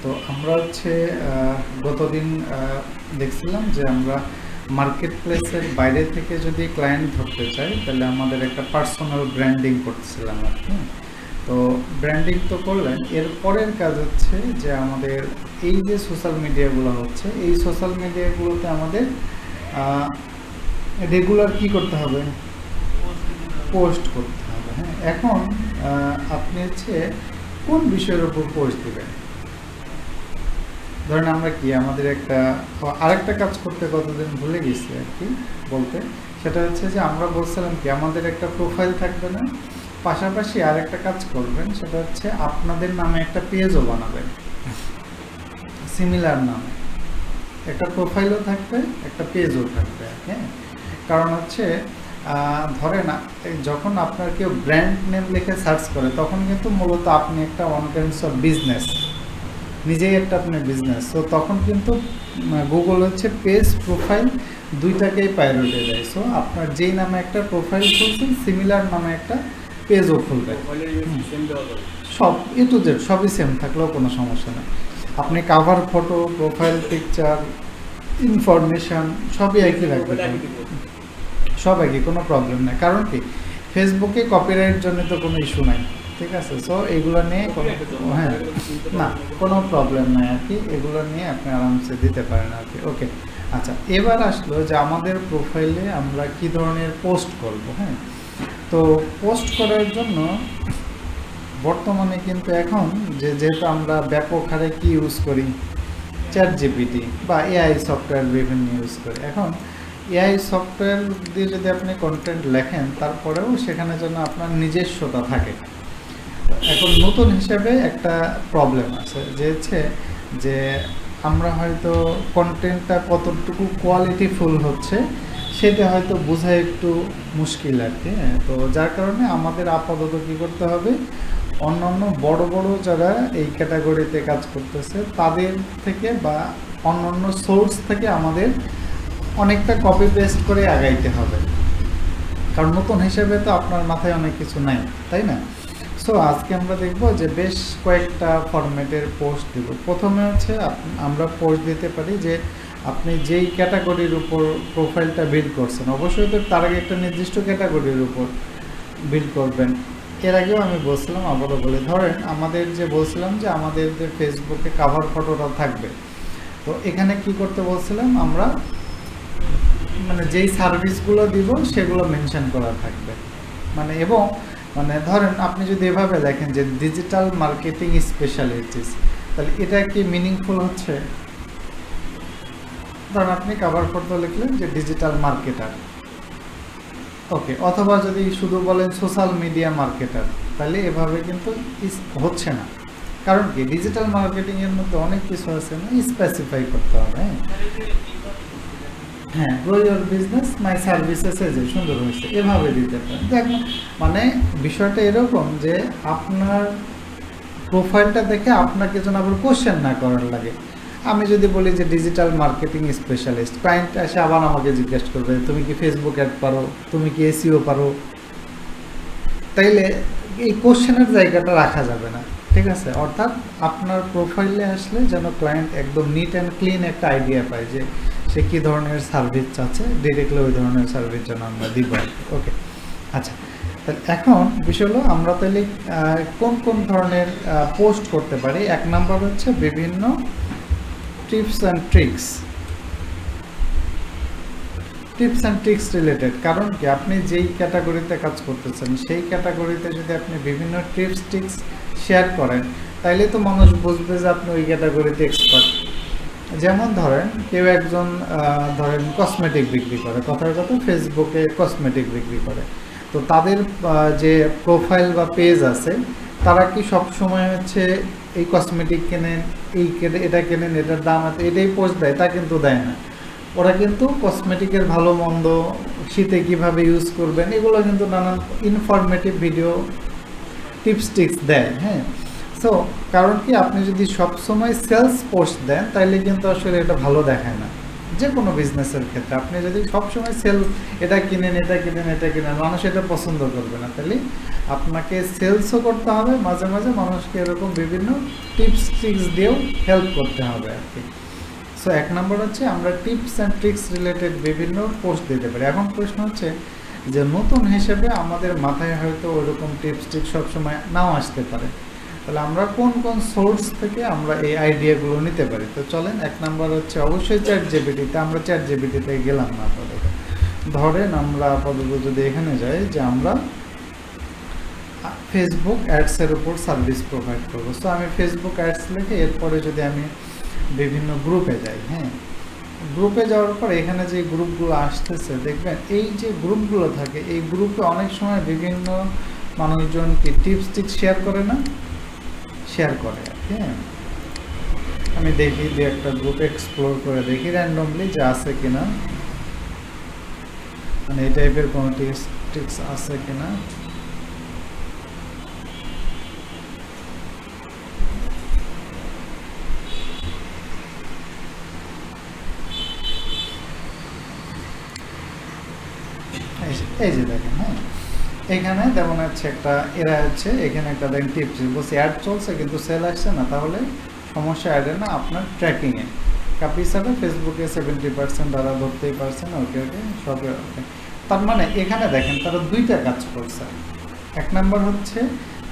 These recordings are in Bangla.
তো আমরা হচ্ছে গতদিন দেখছিলাম যে আমরা মার্কেট প্লেসের বাইরে থেকে যদি ক্লায়েন্ট ধরতে চাই তাহলে আমাদের একটা পার্সোনাল ব্র্যান্ডিং করতেছিলাম আর কি। তো ব্র্যান্ডিং তো করলেন, এর পরের কাজ হচ্ছে যে আমাদের এই যে সোশ্যাল মিডিয়াগুলো হচ্ছে, এই সোশ্যাল মিডিয়াগুলোতে আমাদের রেগুলার কি করতে হবে, পোস্ট করতে হবে। হ্যাঁ, এখন আপনি হচ্ছে কোন বিষয়ের উপর পোস্ট দেবেন? ধরেন আমরা কি আমাদের আরেকটা কাজ করতে কতদিন ভুলে গেছি আর কি বলতে, সেটা হচ্ছে যে আমরা বলছিলাম কি আমাদের একটা প্রোফাইল থাকবে না, পাশাপাশি আরেকটা কাজ করবেন, সেটা হচ্ছে আপনাদের নামে একটা পেজও বানাবেন সিমিলার নামে, একটা প্রোফাইলও থাকবে একটা পেজও থাকবে। হ্যাঁ, কারণ হচ্ছে ধরেন যখন আপনার কেউ ব্র্যান্ড নেম লিখে সার্চ করে তখন কিন্তু মূলত আপনি একটা ওয়ান কাইন্ডস অফ বিজনেস, নিজেই একটা আপনার বিজনেস। তো তখন কিন্তু গুগল হচ্ছে পেজ প্রোফাইল দুইটাকেই প্রায়োরিটি দেয়। সো আপনার যেই নামে একটা প্রোফাইল খুলছেন সিমিলার নামে একটা পেজও খুলবে, সব এ টু জেড সবই সেম থাকলেও কোনো সমস্যা নেই। আপনি cover photo, profile picture, information সবই একই রাখবেন, সব একই, কোনো প্রবলেম নেই। কারণ কি ফেসবুকে কপিরাইট জন্য তো কোনো ইস্যু নাই, ঠিক আছে। সো এগুলো নিয়ে কোনো না কোনো প্রবলেম নাই আর কি, এগুলো নিয়ে আপনি আরামসে দিতে পারেন আর কি। ওকে, আচ্ছা, এবার আসলো যে আমাদের প্রোফাইলে আমরা কি ধরনের পোস্ট করব। হ্যাঁ, তো পোস্ট করার জন্য বর্তমানে কিন্তু এখন যেহেতু আমরা ব্যাপক হারে কি ইউজ করি, ChatGPT বা এআই সফটওয়্যার বিভিন্ন ইউজ করি। এখন এআই সফটওয়্যার দিয়ে যদি আপনি কন্টেন্ট লেখেন তারপরেও সেখানে যেন আপনার নিজস্বতা থাকে। এখন নতুন হিসেবে একটা প্রবলেম আছে যে হচ্ছে যে আমরা হয়তো কন্টেন্টটা কতটুকু কোয়ালিটিফুল হচ্ছে সেটা হয়তো বোঝা একটু মুশকিল আর কি। তো যার কারণে আমাদের আপাতত কী করতে হবে, অন্যান্য বড় বড় যারা এই ক্যাটাগরিতে কাজ করতেছে তাদের থেকে বা অন্যান্য সোর্স থেকে আমাদের অনেকটা কপি পেস্ট করে আগাইতে হবে, কারণ নতুন হিসেবে তো আপনার মাথায় অনেক কিছু নাই, তাই না? সো আজকে আমরা দেখব যে বেশ কয়েকটা ফরম্যাটের পোস্ট দেব। প্রথমে হচ্ছে আমরা পোস্ট দিতে পারি যে আপনি যেই ক্যাটাগরির উপর প্রোফাইলটা বিল্ড করছেন, অবশ্যই তো তার আগে একটা নির্দিষ্ট ক্যাটাগরির উপর বিল্ড করবেন। এর আগেও আমি বলছিলাম, আবারও বলে, ধরেন আমাদের যে বলছিলাম যে আমাদের যে ফেসবুকে কাভার ফটোটা থাকবে, তো এখানে কি করতে বলছিলাম আমরা, মানে যেই সার্ভিসগুলো দিব সেগুলো মেনশন করা থাকবে, এবং ধরেন আপনি যদি এভাবে লেখেন যে ডিজিটাল মার্কেটিং স্পেশালিস্ট, তাহলে এটা কি মিনিংফুল হচ্ছে? ধরেন আপনি কাভার ফটো লিখলেন যে ডিজিটাল মার্কেটার, ওকে, অথবা যদি শুধু বলেন সোশ্যাল মিডিয়া মার্কেটার, তাহলে এভাবে কিন্তু হচ্ছে না। কারণ কি ডিজিটাল মার্কেটিংয়ের মধ্যে অনেক কিছু আছে না, স্পেসিফাই করতে হবে। হ্যাঁ, grow your business my services, যে সুন্দর হয়েছে, এভাবে দিতে পারেন। দেখুন, বিষয়টা এরকম যে আপনার প্রোফাইলটা দেখে আপনাকে যেন আবার কোশ্চেন না করার লাগে। আমি যদি বলি যে ডিজিটাল মার্কেটিং স্পেশালিস্ট, ক্লায়েন্ট এসে আবার আমাকে জিজ্ঞেস করবে তুমি কি ফেসবুক অ্যাড পারো, তুমি কি এসইও পারো, তাইলে এই কোশ্চেনের জায়গাটা রাখা যাবে না, ঠিক আছে। অর্থাৎ আপনার প্রোফাইলে আসলে যেন ক্লায়েন্ট একদম নিট অ্যান্ড ক্লিন একটা আইডিয়া পায় যে সে কী ধরনের সার্ভিস চাচ্ছে, ডিরেক্টলি ওই ধরনের সার্ভিস যেন আমরা দিব। ওকে, আচ্ছা, তাহলে এখন বিষয় হলো আমরা তাহলে কোন কোন ধরনের পোস্ট করতে পারি। এক নম্বর হচ্ছে বিভিন্ন টিপস অ্যান্ড ট্রিক্স রিলেটেড। কারণ কি আপনি যেই ক্যাটাগরিতে কাজ করতেছেন সেই ক্যাটাগরিতে যদি আপনি বিভিন্ন ট্রিক্স শেয়ার করেন তাইলে তো মানুষ বুঝবে যে আপনি ওই ক্যাটাগরিতে এক্সপার্ট। যেমন ধরেন কেউ একজন ধরেন কসমেটিক বিক্রি করে, কথার কথা ফেসবুকে কসমেটিক বিক্রি করে, তো তাদের যে প্রোফাইল বা পেজ আছে তারা কি সব সময় হচ্ছে এই কসমেটিক কেনেন, এটা কেনেন, এটার দাম আছে, এটাই পোস্ট দেয়? তা কিন্তু দেয় না। ওরা কিন্তু কসমেটিকের ভালো মন্দ, শীতে কীভাবে ইউজ করবেন, এগুলো কিন্তু নানান ইনফরমেটিভ ভিডিও টিপস দেয়। হ্যাঁ, সো কারণ কি আপনি যদি সবসময় সেলস পোস্ট দেন তাহলে কিন্তু আসলে এটা ভালো দেখায় না, যে কোনো বিজনেসের ক্ষেত্রে আপনি যদি সবসময় সেল এটা কিনেন মানুষ এটা পছন্দ করবে না। তাহলে আপনাকে সেলসও করতে হবে, মাঝে মাঝে মানুষকে এরকম বিভিন্ন টিপস ট্রিক্স দিয়েও হেল্প করতে হবে আর কি। সো 1 নম্বর হচ্ছে আমরা টিপস অ্যান্ড ট্রিক্স রিলেটেড বিভিন্ন পোস্ট দিতে পারি। এখন প্রশ্ন হচ্ছে যে নতুন হিসেবে আমাদের মাথায় হয়তো ওইরকম টিপস ট্রিক্স সবসময় নাও আসতে পারে, তাহলে আমরা কোন কোন সোর্স থেকে আমরা এই আইডিয়াগুলো নিতে পারি। তো চলেন 1 নম্বর হচ্ছে অবশ্যই চ্যাটজিপিটিতে। আমরা চ্যাটজিপিটিতে গেলাম না আপাতত, ধরেন আমরা আপাতত যদি এখানে যাই যে আমরা ফেসবুক অ্যাডসের উপর সার্ভিস প্রোভাইড করবো। সো আমি ফেসবুক অ্যাডস লিখে এরপরে যদি আমি বিভিন্ন গ্রুপে যাই, হ্যাঁ, গ্রুপে যাওয়ার পর এখানে যে গ্রুপগুলো আসতেছে দেখবেন এই যে গ্রুপগুলো থাকে এই গ্রুপে অনেক সময় বিভিন্ন মানুষজন কি টিপস টিক্স শেয়ার করে না, শেয়ার করে। হ্যাঁ, আমি দেখি যে একটা গ্রুপ এক্সপ্লোর করে দেখি র্যান্ডমলি যে আছে কিনা, মানে এই টাইপের কোনো টিপস টিক্স আছে কিনা। এই যে দেখেন, হ্যাঁ, এখানে যেমন হচ্ছে একটা এরা হচ্ছে এখানে একটা দেখেন টিপস বলছে অ্যাড চলছে কিন্তু সেল আসছে না, তাহলে সমস্যা অ্যাডে না আপনার ট্র্যাকিংয়ে। কাপি হিসাবে ফেসবুকে 70% দ্বারা ধরতেই পারছেন। ওকে ওকে সবে ওকে। তার মানে এখানে দেখেন তারা দুইটা কাজ করছে। 1 নম্বর হচ্ছে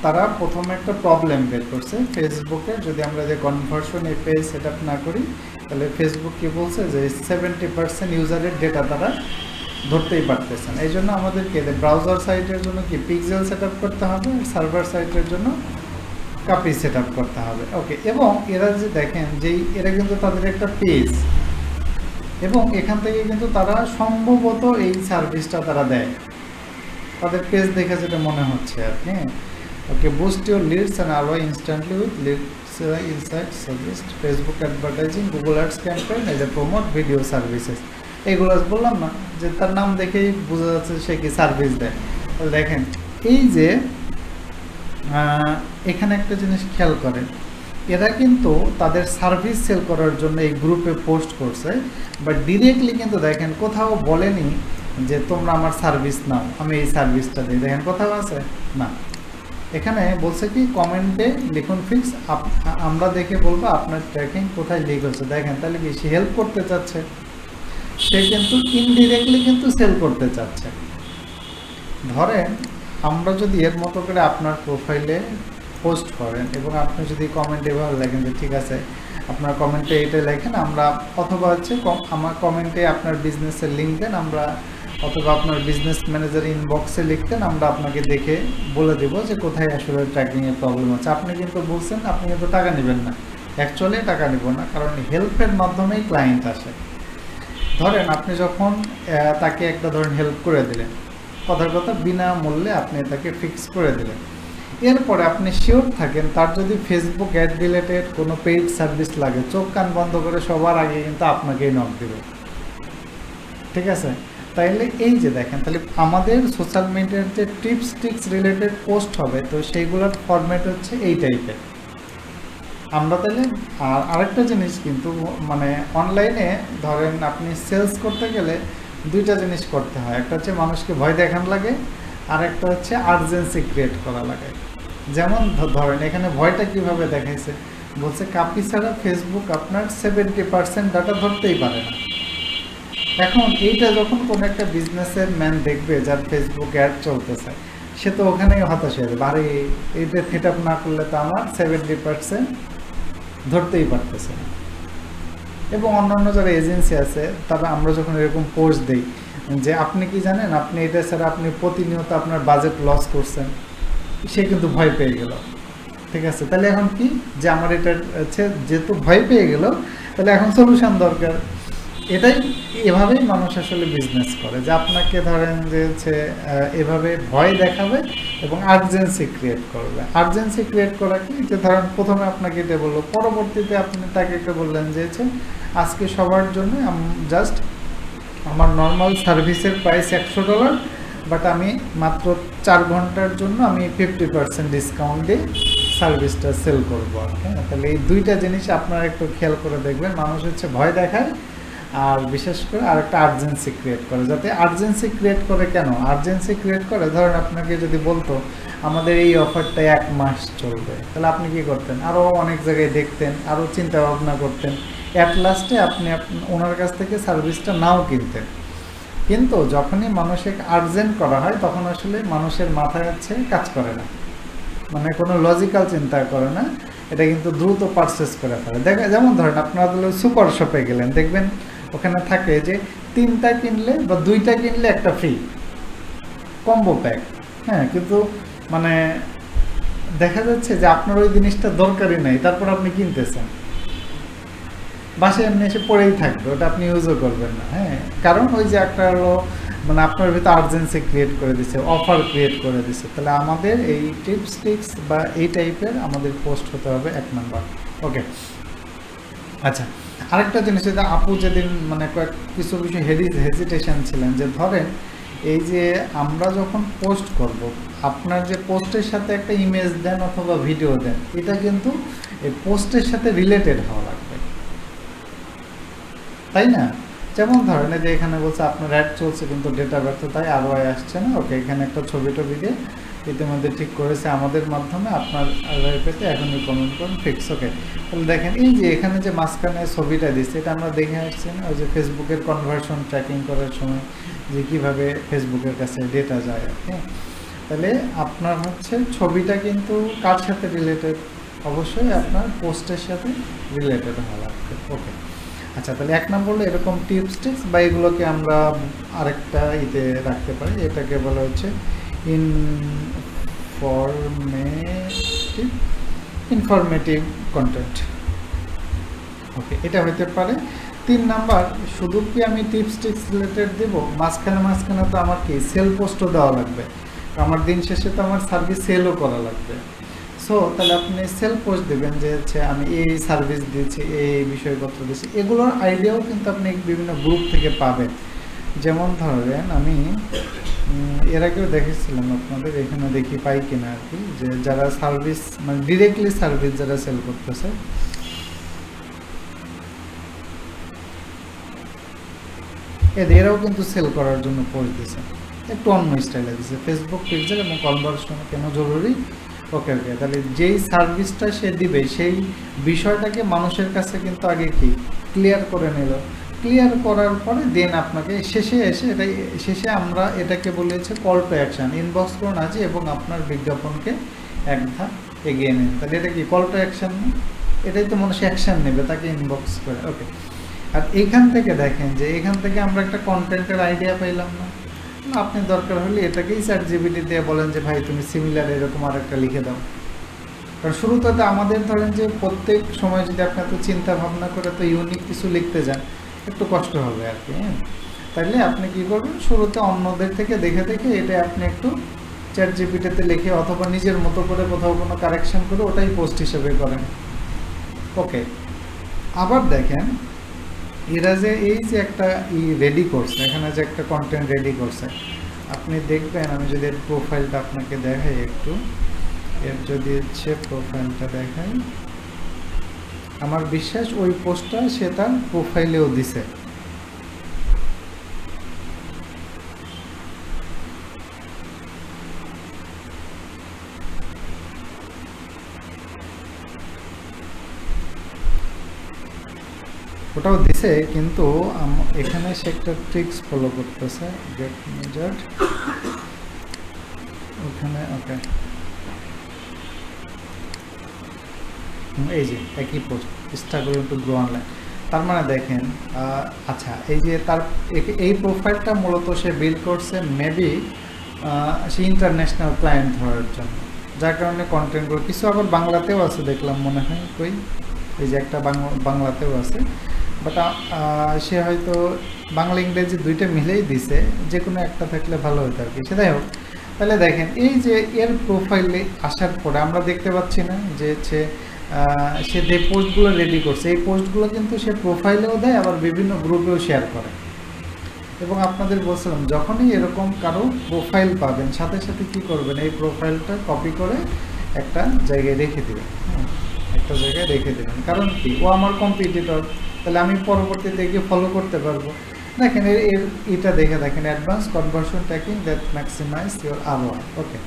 তারা প্রথমে একটা প্রবলেম বের করছে ফেসবুকে, যদি আমরা যে কনভার্সন এই পেজ সেট আপ না করি তাহলে ফেসবুক কি বলছে যে 70% ইউজারের ডেটা তারা ধরতেই পারতেছেন। এই জন্য আমাদেরকে ব্রাউজার সাইটের জন্য কি পিক্সেল সেট আপ করতে হবে, সার্ভার সাইটের জন্য কাপি সেট আপ করতে হবে। ওকে, এবং এরা যে দেখেন যে এরা কিন্তু তাদের একটা পেজ, এবং এখান থেকে কিন্তু তারা সম্ভবত এই সার্ভিসটা তারা দেয়, তাদের পেজ দেখে যেটা মনে হচ্ছে আর কি। Okay, boost your leads and ROI instantly with leads insight suggest Facebook advertising Google ads campaign as a promote video services. এগুলো বললাম না যে তার নাম দেখেই বোঝা যাচ্ছে সে কি সার্ভিস দেয়। দেখেন এই যে এখানে একটা জিনিস খেয়াল করেন, এরা কিন্তু তাদের সার্ভিস সেল করার জন্য এই গ্রুপে পোস্ট করছে, বাট ডিরেক্টলি কিন্তু দেখেন কোথাও বলেনি যে তোমরা আমার সার্ভিস নাও, আমি এই সার্ভিসটা দিই। দেখেন কোথাও আছে না, এখানে বলছে কি কমেন্টে লিখুন ফিক্স, আমরা দেখে বলবো আপনার ট্র্যাকিং কোথায় লিক হচ্ছে। দেখেন তাহলে কি সে হেল্প করতে চাচ্ছে, সে কিন্তু ইনডিরেক্টলি কিন্তু সেল করতে চাচ্ছে। ধরেন আমরা যদি এর মতো করে আপনার প্রোফাইলে পোস্ট করেন এবং আপনি যদি কমেন্টে এভাবে লেখেন যে ঠিক আছে আপনার কমেন্টে এটা লেখেন, আমরা অথবা হচ্ছে আমার কমেন্টে আপনার বিজনেসের লিঙ্ক দেন, আমরা অথবা আপনার বিজনেস ম্যানেজার ইনবক্সে লিখতেন, আমরা আপনাকে দেখে বলে দেব যে কোথায় আসলে ট্র্যাকিংয়ের প্রবলেম আছে। আপনি কিন্তু বলছেন আপনি কিন্তু টাকা নেবেন না, অ্যাকচুয়ালি টাকা নেব না, কারণ হেল্পের মাধ্যমেই ক্লায়েন্ট আসে। ধরেন আপনি যখন তাকে একটা ধরেন হেল্প করে দিলেন, কথার কথা বিনামূল্যে আপনি তাকে ফিক্স করে দিলেন, এরপরে আপনি শিওর থাকেন তার যদি ফেসবুক অ্যাড রিলেটেড কোনো পেইড সার্ভিস লাগে চোখ কান বন্ধ করে সবার আগে কিন্তু আপনাকেই নক দেবে, ঠিক আছে। তাইলে এই যে দেখেন তাহলে আমাদের সোশ্যাল মিডিয়ার যে টিপস টিক্স রিলেটেড পোস্ট হবে তো সেইগুলোর ফরম্যাট হচ্ছে এই টাইপের। আমরা তাহলে আর আরেকটা জিনিস কিন্তু মানে অনলাইনে ধরেন আপনি সেলস করতে গেলে দুইটা জিনিস করতে হয়, একটা হচ্ছে মানুষকে ভয় দেখান লাগে, আর একটা হচ্ছে আর্জেন্সি ক্রিয়েট করা লাগে। যেমন ধরেন এখানে ভয়টা কিভাবে দেখাইছে, বলছে কাপি ছাড়া ফেসবুক আপনার 70% ডাটা ধরতেই পারে না। এখন এইটা যখন কোনো একটা বিজনেসের ম্যান দেখবে যার ফেসবুক অ্যাড চলতেছে, সে তো ওখানেই হতাশ হয়ে যাবে, আরে এইটা সেট আপ না করলে তো আমার 70% ধরতেই পারতেছে না। এবং অন্যান্য যারা এজেন্সি আছে তারা আমরা যখন এরকম পোস্ট দিই যে আপনি কি জানেন আপনি এটা ছাড়া আপনি প্রতিনিয়ত আপনার বাজেট লস করছেন, সে কিন্তু ভয় পেয়ে গেল, ঠিক আছে। তাহলে এখন কি যে আমার এটা হচ্ছে যেহেতু ভয় পেয়ে গেল তাহলে এখন সলিউশন দরকার। এটাই এভাবেই মানুষ আসলে বিজনেস করে, যে আপনাকে ধরেন যে হচ্ছে এভাবে ভয় দেখাবে এবং আর্জেন্সি ক্রিয়েট করবে। আর্জেন্সি ক্রিয়েট করা কি, যে ধরেন প্রথমে আপনাকে এটা বললো, পরবর্তীতে আপনি তাকে একটা বললেন যে হচ্ছে আজকে সবার জন্য জাস্ট আমার নর্মাল সার্ভিসের প্রাইস $100, বাট আমি মাত্র 4 ঘন্টার জন্য আমি 50% ডিসকাউন্ট দিয়ে সার্ভিসটা সেল করবো। হ্যাঁ, তাহলে এই দুইটা জিনিস আপনারা একটু খেয়াল করে দেখবেন, মানুষ হচ্ছে ভয় দেখায় আর বিশেষ করে আরেকটা আর্জেন্সি ক্রিয়েট করে। যাতে আর্জেন্সি ক্রিয়েট করে কেন? আর্জেন্সি ক্রিয়েট করে, ধরেন আপনাকে যদি বলতো আমাদের এই অফারটা 1 মাস চলবে, তাহলে আপনি কি করতেন? আরও অনেক জায়গায় দেখতেন, আরও চিন্তা ভাবনা করতেন, অ্যাট লাস্টে আপনি ওনার কাছ থেকে সার্ভিসটা নাও কিনতেন। কিন্তু যখনই মানুষকে আর্জেন্ট করা হয় তখন আসলে মানুষের মাথায় হচ্ছে কাজ করে না, মানে কোনো লজিক্যাল চিন্তা করে না, এটা কিন্তু দ্রুত পারচেস করে ফেলে। যেমন ধরেন আপনারা সুপার শপে গেলেন, দেখবেন ওখানে থাকে যে 3টা কিনলে বা 2টা কিনলে একটা ফ্রি, কম্বো প্যাক। হ্যাঁ, কিন্তু মানে দেখা যাচ্ছে যে আপনার ওই জিনিসটা দরকারই নাই, তারপর আপনি কিনতেছেন, বাসায় এমনি এসে পড়েই থাকবে, ওটা আপনি ইউজও করবেন না। হ্যাঁ, কারণ ওই যে একটা হলো মানে আপনার ভিতরে আর্জেন্সি ক্রিয়েট করে দিচ্ছে, অফার ক্রিয়েট করে দিচ্ছে। তাহলে আমাদের এই টিপস টিক্স বা এই টাইপের আমাদের পোস্ট হতে হবে 1 নাম্বার। ওকে, আচ্ছা, আরেকটা জিনিস যেটা আপু যেদিন মানে কিছু বিষয় হেজিটেশন ছিলেন, যে ধরেন এই যে আমরা যখন পোস্ট করব, আপনার যে পোস্টের সাথে একটা ইমেজ দেন অথবা ভিডিও দেন, এটা কিন্তু এই পোস্টের সাথে রিলেটেড হওয়া লাগবে, তাই না? যেমন ধরেন যে এখানে বলছে আপনার অ্যাড চলছে কিন্তু ডেটা ব্যর্থতায় ROI আসছে না। ওকে, এখানে একটা ছবি টবি দিয়ে ইতিমধ্যে ঠিক করেছে আমাদের মাধ্যমে, আপনার ROI পেতে এখনই কমেন্ট করুন, ফিক্স। ওকে, তাহলে দেখেন এই যে এখানে যে মাঝখানে ছবিটা দিচ্ছে, এটা আমরা দেখে আসছি না, ওই যে ফেসবুকের কনভার্সন ট্র্যাকিং করার সময় যে কীভাবে ফেসবুকের কাছে ডেটা যায়। ওকে, তাহলে আপনার হচ্ছে ছবিটা কিন্তু কার সাথে রিলেটেড? অবশ্যই আপনার পোস্টের সাথে রিলেটেড হওয়া লাগবে। ওকে, আচ্ছা, তাহলে 1 নম্বর হলো এরকম টিপস টিক্স বা এগুলোকে আমরা আরেকটা ইতে রাখতে পারি, এটাকে বলা হচ্ছে ইনফরমেটিভ কন্টেন্ট। ওকে, এটা হতে পারে। 3 নাম্বার, শুধু কি আমি টিপস টিক্স রিলেটেড দেবো? মাঝখানে তো আমার কি সেল পোস্টও দেওয়া লাগবে, আমার দিন শেষে তো আমার সার্ভিস সেলও করা লাগবে। সো তাহলে আপনি সেল পোস্ট দেবেন যে হচ্ছে আমি এই সার্ভিস দিচ্ছি, এই বিষয়পত্র দিচ্ছি, এগুলোর আইডিয়াও কিন্তু আপনি বিভিন্ন গ্রুপ থেকে পাবেন। যেমন ধরেন আমি এর আগেও দেখেছিলাম আপনাদের, এখানে দেখি পাই কিনা আর কি, যে যারা সার্ভিস মানে ডিরেক্টলি সার্ভিস যারা সেল করতেছে, এরাও কিন্তু সেল করার জন্য পোস্ট দিচ্ছে, একটু অন্য স্টাইলে দিচ্ছে, ফেসবুক পেজের এবং কনভার্সন কেন জরুরি। ওকে, তাহলে যেই সার্ভিসটা সে দিবে সেই বিষয়টাকে মানুষের কাছে কিন্তু আগে কি ক্লিয়ার করে নিল, ক্লিয়ার করার পরে দেন আপনাকে শেষে এসে শেষে আমরা এটাকে বলি হচ্ছে কল টু অ্যাকশন, ইনবক্স করুন আজই এবং আপনার বিজ্ঞাপনকে 1 ধাপ এগিয়ে নিন। তাহলে এটা কি কল টু অ্যাকশন না? এটাই তো মানুষ অ্যাকশন নেবে, তাকে ইনবক্স করে। ওকে, আর এখান থেকে দেখেন যে এখান থেকে আমরা একটা কন্টেন্টের আইডিয়া পাইলাম না? আপনি দরকার হলে এটাকেই ChatGPT দিয়ে বলেন যে ভাই তুমি সিমিলার এরকম আর একটা লিখে দাও। কারণ শুরুতে তো আমাদের ধরেন যে প্রত্যেক সময় যদি আপনি এত চিন্তা ভাবনা করে তো ইউনিক কিছু লিখতে যান, একটু কষ্ট হবে আর কি। তাইলে আপনি কি করবেন, শুরুতে অন্যদের থেকে দেখে দেখে এটা আপনি একটু ChatGPT-তে লিখে অথবা নিজের মতো করে কোথাও কোনো কারেকশন করে ওটাই পোস্ট হিসেবে করেন। ওকে, আবার দেখেন এরা যে এই যে একটা রেডি করছে, এখানে যে একটা কন্টেন্ট রেডি করছে, আপনি দেখবেন, আমি যদি এর প্রোফাইলটা আপনাকে দেখাই একটু, এর যদি হচ্ছে প্রোফাইলটা দেখাই, আমার বিশ্বাস ওই পোস্টটা সে তার প্রোফাইলেও দিছে। ওটাও দিছে, কিন্তু এখানে সে একটা ট্রিক্স ফলো করতেছে, গেট মেজার্ড ওখানে। ওকে, এই যে একই post, struggle to grow online. তার মানে দেখেন, আচ্ছা, এই যে তার এই প্রোফাইলটা মূলত সে বিল্ড করছে মেবি সে ইন্টারন্যাশনাল ক্লায়েন্ট ধরার জন্য, যার কারণে কন্টেন্টগুলো কিছু আবার বাংলাতেও আছে দেখলাম মনে হয়, কই এই যে একটা বাংলাতেও আছে, বাট সে হয়তো বাংলা ইংরেজি দুইটা মিলেই দিছে, যে কোনো একটা থাকলে ভালো হতো আর কি। সেটাই হোক, তাহলে দেখেন এই যে এর প্রোফাইলে আসার পরে আমরা দেখতে পাচ্ছি না যে হচ্ছে সে যে পোস্টগুলো রেডি করছে, এই পোস্টগুলো কিন্তু সে প্রোফাইলেও দেয়, আবার বিভিন্ন গ্রুপেও শেয়ার করে। এবং আপনাদের বলছিলাম যখনই এরকম কারো প্রোফাইল পাবেন, সাথে সাথে কী করবেন, এই প্রোফাইলটা কপি করে একটা জায়গায় রেখে দেবেন। একটা একটা জায়গায় রেখে দেবেন। কারণ কি, ও আমার কম্পিটিটর, তাহলে আমি পরবর্তীতে গিয়ে ফলো করতে পারবো। দেখেন এটা দেখে দেখেন, advance conversion tracking that maximise your ROI। Okay,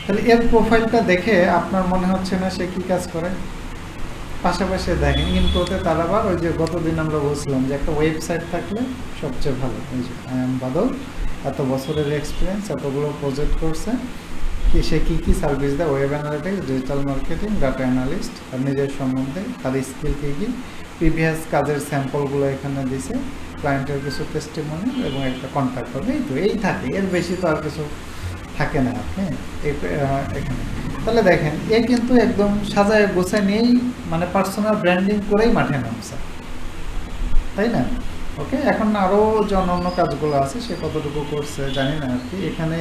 তাহলে এর প্রোফাইলটা দেখে আপনার মনে হচ্ছে না সে কী কাজ করে? পাশাপাশি দেখেন ইনফোতে তার আবার ওই যে গতদিন আমরা বলছিলাম যে একটা ওয়েবসাইট থাকলে সবচেয়ে ভালো। এই যে আই এম বাদল, এত বছরের এক্সপিরিয়েন্স, এতগুলো প্রজেক্ট করছে, কি সে কী কী সার্ভিস দেয়, web analytics, digital marketing, data analyst, আর নিজের সম্বন্ধে তার স্কিল কী কী, প্রিভিয়াস কাজের স্যাম্পলগুলো এখানে দিছে, ক্লায়েন্টের কিছু টেস্টিমনি এবং একটা কন্ট্যাক্ট হবে। এই তো এই থাকে, এর বেশি তো আর কিছু থাকে না। হ্যাঁ, এখানে তাহলে দেখেন এ কিন্তু একদম সাজায় গোছায় নিয়েই মানে পার্সোনাল ব্র্যান্ডিং করেই মাঠে নামছে, তাই না? ওকে, এখন আরও যে অন্য কাজগুলো আছে সে কতটুকু করছে জানি না আর কি। এখানে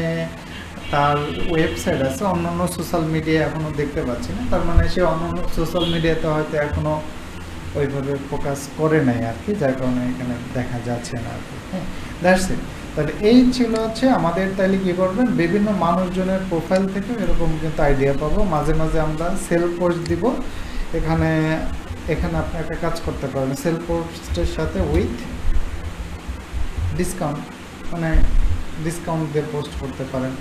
তার ওয়েবসাইট আছে, অন্যান্য সোশ্যাল মিডিয়া এখনও দেখতে পাচ্ছি না, তার মানে সে অন্যান্য সোশ্যাল মিডিয়াতে হয়তো এখনও ওইভাবে ফোকাস করে নাই আর কি, যার কারণে এখানে দেখা যাচ্ছে না আর কি। হ্যাঁ, দ্যাটস ইট। তাহলে এই ছিল হচ্ছে আমাদের। তাইলে কী করবেন, বিভিন্ন মানুষজনের প্রোফাইল থেকে এরকম কিন্তু আইডিয়া পাবো। মাঝে মাঝে আমরা সেল পোস্ট দিব এখানে। আপনি একটা কাজ করতে পারেন, সেল পোস্টের সাথে উইথ ডিসকাউন্ট, মানে ডিসকাউন্ট দিয়ে পোস্ট করতে পারেন।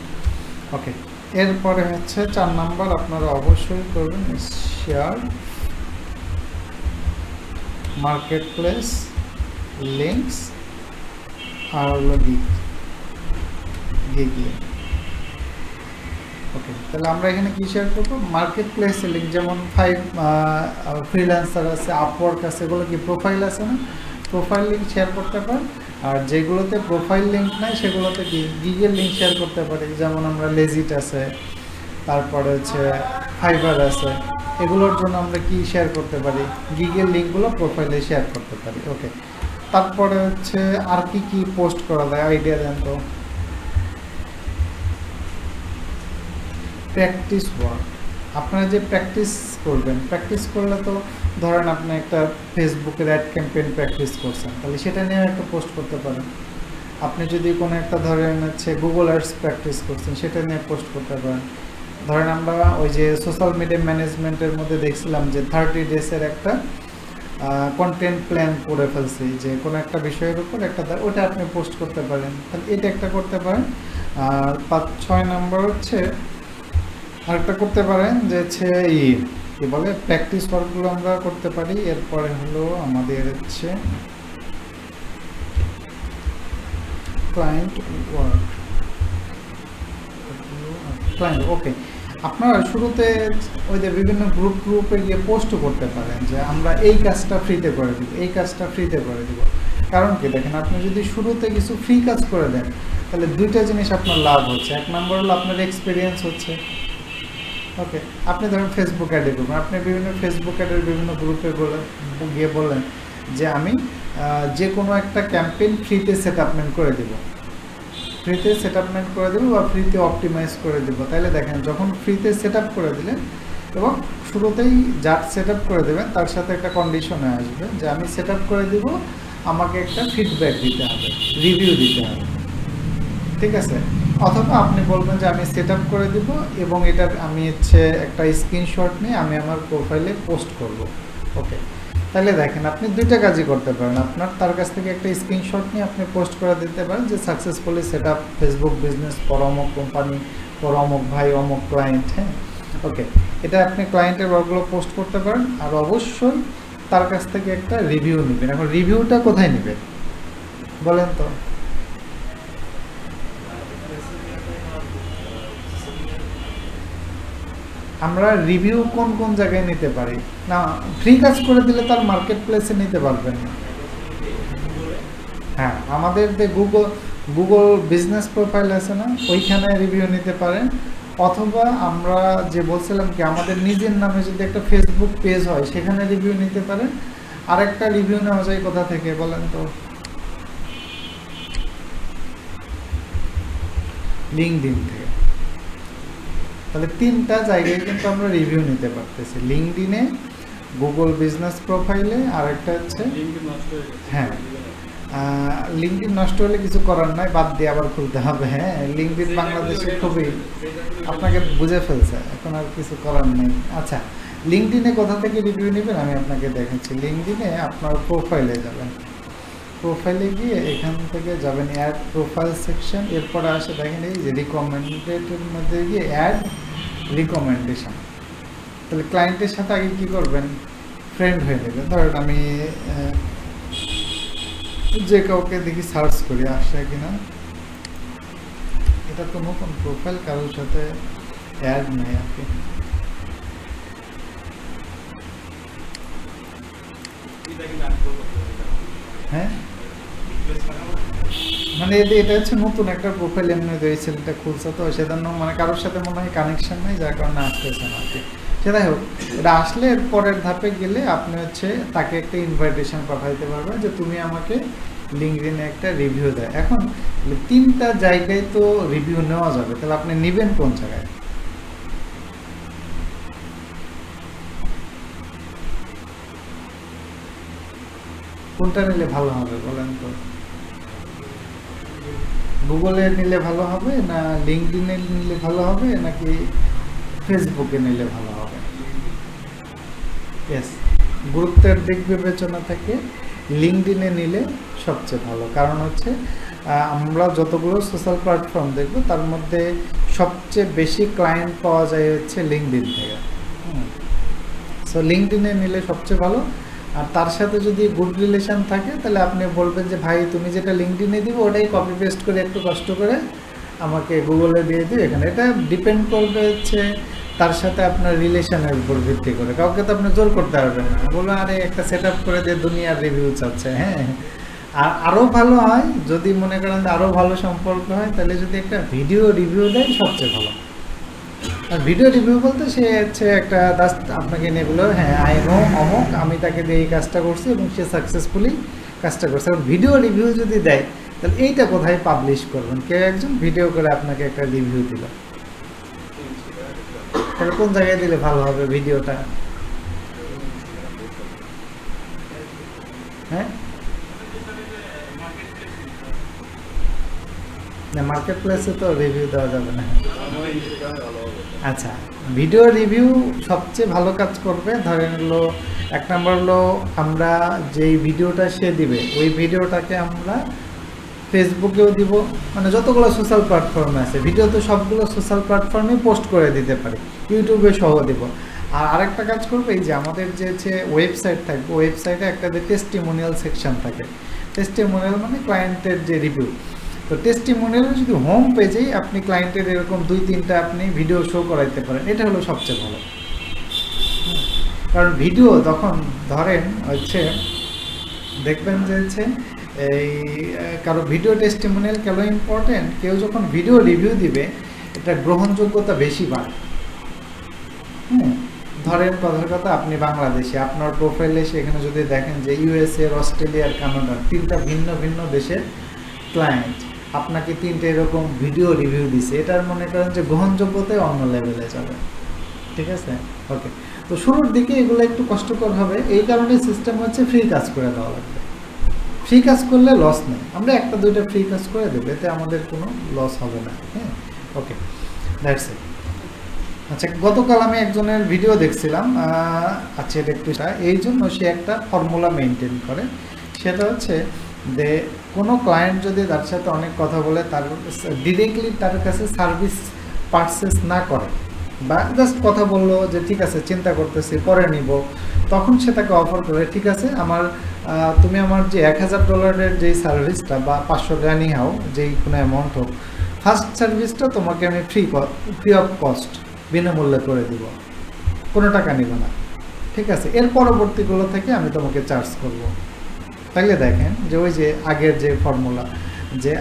ওকে, এরপরে হচ্ছে 4 নাম্বার আপনারা অবশ্যই করবেন শেয়ার মার্কেট প্লেস লিঙ্কস আর হলো গিগ লিঙ্ক। ওকে, তাহলে আমরা এখানে কি শেয়ার করবো, মার্কেট প্লেস লিঙ্ক, যেমন 5 ফ্রিল্যান্সার আছে, আপওয়ার্ক আছে, এগুলো কি প্রোফাইল আছে না, প্রোফাইল লিঙ্ক শেয়ার করতে পারেন। আর যেগুলোতে প্রোফাইল লিঙ্ক নাই সেগুলোতে গিগের লিঙ্ক শেয়ার করতে পারি, যেমন আমরা লেজিট আছে, তারপরে হচ্ছে ফাইবার আছে, এগুলোর জন্য আমরা কি শেয়ার করতে পারি, গিগের লিঙ্কগুলো প্রোফাইলে শেয়ার করতে পারি। ওকে, তারপরে হচ্ছে আর কি পোস্ট করা যায়, আইডিয়া দেন তো। প্র্যাকটিস ওয়ার্ক, আপনারা যে প্র্যাকটিস করবেন, প্র্যাকটিস করলে তো ধরেন আপনি একটা ফেসবুকের অ্যাড ক্যাম্পেইন প্র্যাকটিস করছেন, তাহলে সেটা নিয়ে একটা পোস্ট করতে পারেন। আপনি যদি কোনো একটা ধরেন হচ্ছে গুগল অ্যাডস প্র্যাকটিস করছেন, সেটা নিয়ে পোস্ট করতে পারেন। ধরেন আমরা ওই যে সোশ্যাল মিডিয়া ম্যানেজমেন্টের মধ্যে দেখছিলাম যে 30 ডেজের একটা কন্টেন্ট প্ল্যান করে ফেলছি, যে কোনো একটা বিষয়ের উপর একটা, ওটা আপনি পোস্ট করতে পারেন, তাহলে এটা একটা করতে পারেন। আর 5-6 নাম্বার হচ্ছে আরেকটা করতে পারেন যে হচ্ছে কি বলে, প্র্যাকটিস ওয়ার্কগুলো আমরা করতে পারি। এরপরে হলো আমাদের হচ্ছে ক্লায়েন্ট ওয়ার্ক, ক্লায়েন্ট। ওকে, আপনারা শুরুতে ওই যে বিভিন্ন গ্রুপে গিয়ে পোস্টও করতে পারেন যে আমরা এই কাজটা ফ্রিতে করে দিব, এই কাজটা ফ্রিতে করে দিব। কারণ কি, দেখেন আপনি যদি শুরুতে কিছু ফ্রি কাজ করে দেন তাহলে দুইটা জিনিস আপনার লাভ হচ্ছে। এক নম্বর হলো আপনার এক্সপিরিয়েন্স হচ্ছে। ওকে, আপনি ধরেন ফেসবুক অ্যাডে করবেন, আপনি বিভিন্ন ফেসবুক অ্যাডের বিভিন্ন গ্রুপে গিয়ে বললেন যে আমি যে কোনো একটা ক্যাম্পেইন ফ্রিতে সেটআপমেন্ট করে দেব, বা ফ্রিতে অপটিমাইজ করে দেবো। তাহলে দেখেন যখন ফ্রিতে সেট আপ করে দিলেন এবং শুরুতেই যার সেট আপ করে দেবেন তার সাথে একটা কন্ডিশনে আসবে যে আমি সেট আপ করে দিব, আমাকে একটা ফিডব্যাক দিতে হবে, রিভিউ দিতে হবে, ঠিক আছে? অথবা আপনি বলবেন যে আমি সেট আপ করে দিব এবং এটা আমি হচ্ছে একটা স্ক্রিনশট নিয়ে আমি আমার প্রোফাইলে পোস্ট করব। ওকে, তাহলে দেখেন আপনি দুইটা কাজই করতে পারেন। আপনার তার কাছ থেকে একটা স্ক্রিনশট নিয়ে আপনি পোস্ট করে দিতে পারেন যে successfully set up Facebook business for অমুক কোম্পানি, ফর অমুক ভাই, অমুক ক্লায়েন্ট। হ্যাঁ, ওকে, এটা আপনি ক্লায়েন্টের ওয়ার্কগুলো পোস্ট করতে পারেন। আর অবশ্যই তার কাছ থেকে একটা রিভিউ নেবেন। এখন রিভিউটা কোথায় নেবেন বলেন তো? আমরা রিভিউ কোন কোন জায়গায় নিতে পারি না, ফ্রি কাজ করে দিলে তার মার্কেট প্লেসে নিতে পারবেন না। হ্যাঁ, আমাদের যে গুগল বিজনেস প্রোফাইল আছে না, ওইখানে রিভিউ নিতে পারেন। অথবা আমরা যে বলছিলাম কি আমাদের নিজের নামে যদি একটা ফেসবুক পেজ হয় সেখানে রিভিউ নিতে পারেন। আরেকটা রিভিউ নেওয়া যায় কোথা থেকে বলেন তো? লিঙ্কডইন থেকে। তাহলে 3টা জায়গায় কিন্তু আমরা রিভিউ নিতে পারতেছি, লিঙ্কডইনে, গুগল বিজনেস প্রোফাইলে, আর একটা হচ্ছে হ্যাঁ লিঙ্কডইন নষ্ট হলে কিছু করার নাই, বাদ দিয়ে আবার খুলতে হবে। হ্যাঁ, লিঙ্কডইন বাংলাদেশে খুবই আপনাকে বুঝে ফেলছে, এখন আর কিছু করার নেই। আচ্ছা, লিঙ্কডইনে কোথা থেকে রিভিউ নেবেন আমি আপনাকে দেখাচ্ছি। লিঙ্কডইনে আপনার প্রোফাইলে যাবেন, প্রোফাইলে গিয়ে এখান থেকে যাবেন অ্যাড প্রোফাইল সেকশন, এরপরে আসে দেখেন এই যে রিকমেন্ডেডের মধ্যে গিয়ে অ্যাড রিকমেন্ডেশন। তাহলে ক্লায়েন্টের সাথে আগে কী করবেন, ফ্রেন্ড হয়ে নেবেন। ধরেন আমি যে কাউকে দেখি সার্চ করি আসে কিনা, এটা তো নতুন প্রোফাইল, কারোর সাথে অ্যাড নেই আর কি। হ্যাঁ মানে এটা হচ্ছে নতুন একটা প্রোফাইল, এমনি ওই ছেলেটা খুলছে তো সেজন্য মানে কারোর সাথে মনে হয় কানেকশন নেই, যার কারণে আসতেছে না আর কি। সেটাই হোক, এটা আসলে এর পরের ধাপে গেলে আপনি হচ্ছে তাকে একটা ইনভাইটেশন পাঠাইতে পারবেন যে তুমি আমাকে লিঙ্কডইনে একটা রিভিউ দেয়। এখন 3টা জায়গায় তো রিভিউ নেওয়া যাবে, তাহলে আপনি নেবেন কোন জায়গায়? কোনটা নিলে ভালো হবে বলেন তো? গুগলে নিলে ভালো হবে না লিঙ্কডইনে নিলে ভালো হবে নাকি ফেসবুকে নিলে ভালো হবে? ইয়েস, গুরুত্বের দিক বিবেচনা থেকে লিঙ্কডইনে নিলে সবচেয়ে ভালো। কারণ হচ্ছে আমরা যতগুলো সোশ্যাল প্ল্যাটফর্ম দেখব তার মধ্যে সবচেয়ে বেশি ক্লায়েন্ট পাওয়া যায় হচ্ছে লিঙ্কডইন থেকে। সো লিঙ্কডইনে নিলে সবচেয়ে ভালো। আর তার সাথে যদি গুড রিলেশন থাকে তাহলে আপনি বলবেন যে ভাই তুমি যেটা লিঙ্কডইনে দিবে ওটাই কপি পেস্ট করে একটু কষ্ট করে আমাকে গুগলে দিয়ে দিও এখানে। এটা ডিপেন্ড করবে হচ্ছে তার সাথে আপনার রিলেশনের উপর ভিত্তি করে। কাউকে তো আপনি জোর করতে পারবেন না, বলবেন আরে একটা সেট আপ করে দিয়ে দুনিয়ার রিভিউ চাচ্ছে। হ্যাঁ, আর আরও ভালো হয় যদি মনে করেন আরও ভালো সম্পর্ক হয় তাহলে যদি একটা ভিডিও রিভিউ দেয় সবচেয়ে ভালো। আর ভিডিও রিভিউ বলতে সে হচ্ছে একটা জাস্ট আপনাকে নিয়ে বললো হ্যাঁ আই নো অমুক, আমি তাকে দিয়ে এই কাজটা করছি এবং সে সাকসেসফুলি কাজটা করছে। এবং ভিডিও রিভিউ যদি দেয় তাহলে এইটা কোথায় পাবলিশ করবেন? কেউ একজন ভিডিও করে আপনাকে একটা রিভিউ দিল, তাহলে কোন জায়গায় দিলে ভালো হবে ভিডিওটা? হ্যাঁ না, মার্কেট প্লেসে তো রিভিউ দেওয়া যাবে না। আচ্ছা, ভিডিও রিভিউ সবচেয়ে ভালো কাজ করবে। ধরেন হলো 1 নম্বর হলো আমরা যেই ভিডিওটা সে দিবে ওই ভিডিওটাকে আমরা ফেসবুকেও দিব, মানে যতগুলো সোশ্যাল প্ল্যাটফর্মে আছে ভিডিও তো সবগুলো সোশ্যাল প্ল্যাটফর্মে পোস্ট করে দিতে পারি, ইউটিউবে সহ দেব। আর আরেকটা কাজ করবে, এই যে আমাদের যে ওয়েবসাইট থাকবে ওয়েবসাইটে একটা যে টেস্টিমোনিয়াল সেকশন থাকে, টেস্টিমোনিয়াল মানে ক্লায়েন্টের যে রিভিউ, তো টেস্টিমোনিয়াল যদি হোম পেজেই আপনি ক্লায়েন্টের এরকম 2-3টা আপনি ভিডিও শো করাইতে পারেন, এটা হলো সবচেয়ে ভালো। কারণ ভিডিও তখন ধরেন হচ্ছে দেখবেন যে হচ্ছে এই কারো ভিডিও টেস্টিমোনিয়াল কেন ইম্পর্টেন্ট, কেউ যখন ভিডিও রিভিউ দিবে এটা গ্রহণযোগ্যতা বেশি বাড়ে। ধরেন কথার কথা আপনি বাংলাদেশে, আপনার প্রোফাইলে সেখানে যদি দেখেন যে ইউএসএ, অস্ট্রেলিয়ার, কানাডার 3টা ভিন্ন ভিন্ন দেশের ক্লায়েন্ট আপনাকে 3টে এরকম ভিডিও রিভিউ দিছে, এটার মনে করেন যে গ্রহণযোগ্যতাই অন্য লেভেলে যাবে। ঠিক আছে, ওকে। তো শুরুর দিকে এগুলো একটু কষ্টকর হবে, এই কারণে সিস্টেম হচ্ছে ফ্রি কাজ করে দেওয়া লাগবে। ফ্রি কাজ করলে লস নেই, আমরা 1-2টা ফ্রি কাজ করে দেবো, এতে আমাদের কোনো লস হবে না। হ্যাঁ, ওকে, দ্যাটস ইট। আচ্ছা, গতকাল আমি একজনের ভিডিও দেখছিলাম। আচ্ছা, এটা একটু এই জন্য সে একটা ফর্মুলা মেনটেন করে, সেটা হচ্ছে যে কোনো ক্লায়েন্ট যদি তার সাথে অনেক কথা বলে, তার ডিরেক্টলি তার কাছে সার্ভিস পারচেস না করে বা জাস্ট কথা বললো যে ঠিক আছে চিন্তা করতেছি পরে নিব, তখন সে তাকে অফার করে ঠিক আছে তুমি আমার যে $1000 যেই সার্ভিসটা বা $500 নিয়ে হাও, যেই কোনো অ্যামাউন্ট হোক, ফার্স্ট সার্ভিসটা তোমাকে আমি ফ্রি অফ কস্ট বিনামূল্যে করে দিব, কোনো টাকা নিব না। ঠিক আছে, এর পরবর্তীগুলো থেকে আমি তোমাকে চার্জ করব। তাহলে দেখেন যে ওই যে আগের যে ফর্মুলা, যে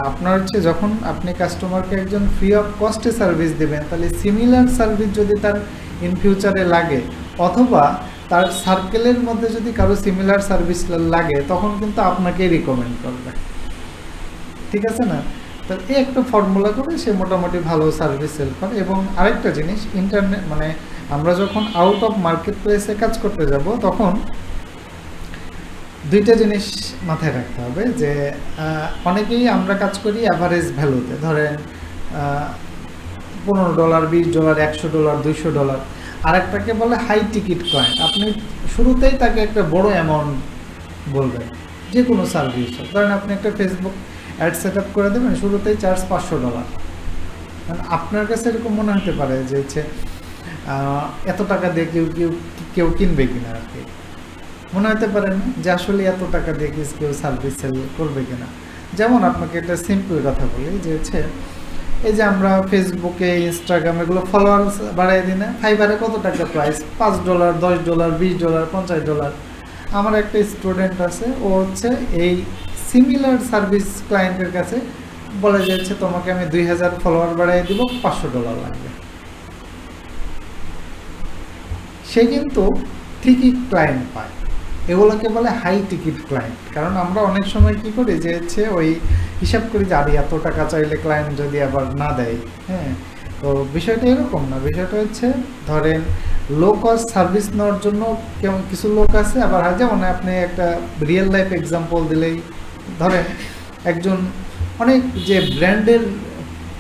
আপনার হচ্ছে যখন আপনি কাস্টমারকে একজন ফ্রি অফ কস্টে সার্ভিস দেবেন, তাহলে সিমিলার সার্ভিস যদি তার ইন ফিউচারে লাগে অথবা তার সার্কেলের মধ্যে যদি কারো সিমিলার সার্ভিস লাগে তখন কিন্তু আপনাকেই রিকমেন্ড করবে। ঠিক আছে না? তো এই একটা ফর্মুলা করে সে মোটামুটি ভালো সার্ভিস সেল করে। এবং আরেকটা জিনিস, ইন্টারনেট মানে আমরা যখন আউট অফ মার্কেট প্লেসে কাজ করতে যাব তখন 2টা জিনিস মাথায় রাখতে হবে, যে অনেকেই আমরা কাজ করি অ্যাভারেজ ভ্যালুতে, ধরেন $15, $20, $100, $200। আরেকটাকে বলে হাই টিকিট ক্লায়েন্ট। আপনি শুরুতেই তাকে একটা বড় অ্যামাউন্ট বলবেন যে কোনো সার্ভিস, ধরেন আপনি একটা ফেসবুক অ্যাড সেট আপ করে দেবেন, শুরুতেই চার্জ $500। কারণ আপনার কাছে এরকম মনে হতে পারে যে হচ্ছে এত টাকা দিয়ে কেউ কিনবে কিনা আর কি, মনে হতে পারে না যে আসলে এত টাকা দিয়ে কেউ সার্ভিস সেল করবে কিনা। যেমন আপনাকে একটা সিম্পল কথা বলি যে হচ্ছে এই যে আমরা ফেসবুকে ইনস্টাগ্রাম এগুলো ফলোয়ার্স বাড়াই দিই না, ফাইবারে কত টাকা প্রাইস, $5, $10, $20, $50। আমার একটা স্টুডেন্ট আছে, ও হচ্ছে এই সিমিলার সার্ভিস ক্লায়েন্টের কাছে বলে যে হচ্ছে তোমাকে আমি 2000 ফলোয়ার বাড়াই দিব, $500 লাগবে। সে কিন্তু ঠিকই ক্লায়েন্ট পায়। এগুলোকে বলে হাই টিকিট ক্লায়েন্ট। কারণ আমরা অনেক সময় কি করি যে হচ্ছে ওই হিসাব করি যে আরে এত টাকা চাইলে ক্লায়েন্ট যদি আবার না দেয়, হ্যাঁ, তো বিষয়টা এরকম না। বিষয়টা হচ্ছে ধরেন লো কস্ট সার্ভিস নেওয়ার জন্য কেমন কিছু লোক আছে, আবার যেমন আপনি একটা রিয়েল লাইফ এক্সাম্পল দিলেই ধরেন একজন অনেক যে ব্র্যান্ডের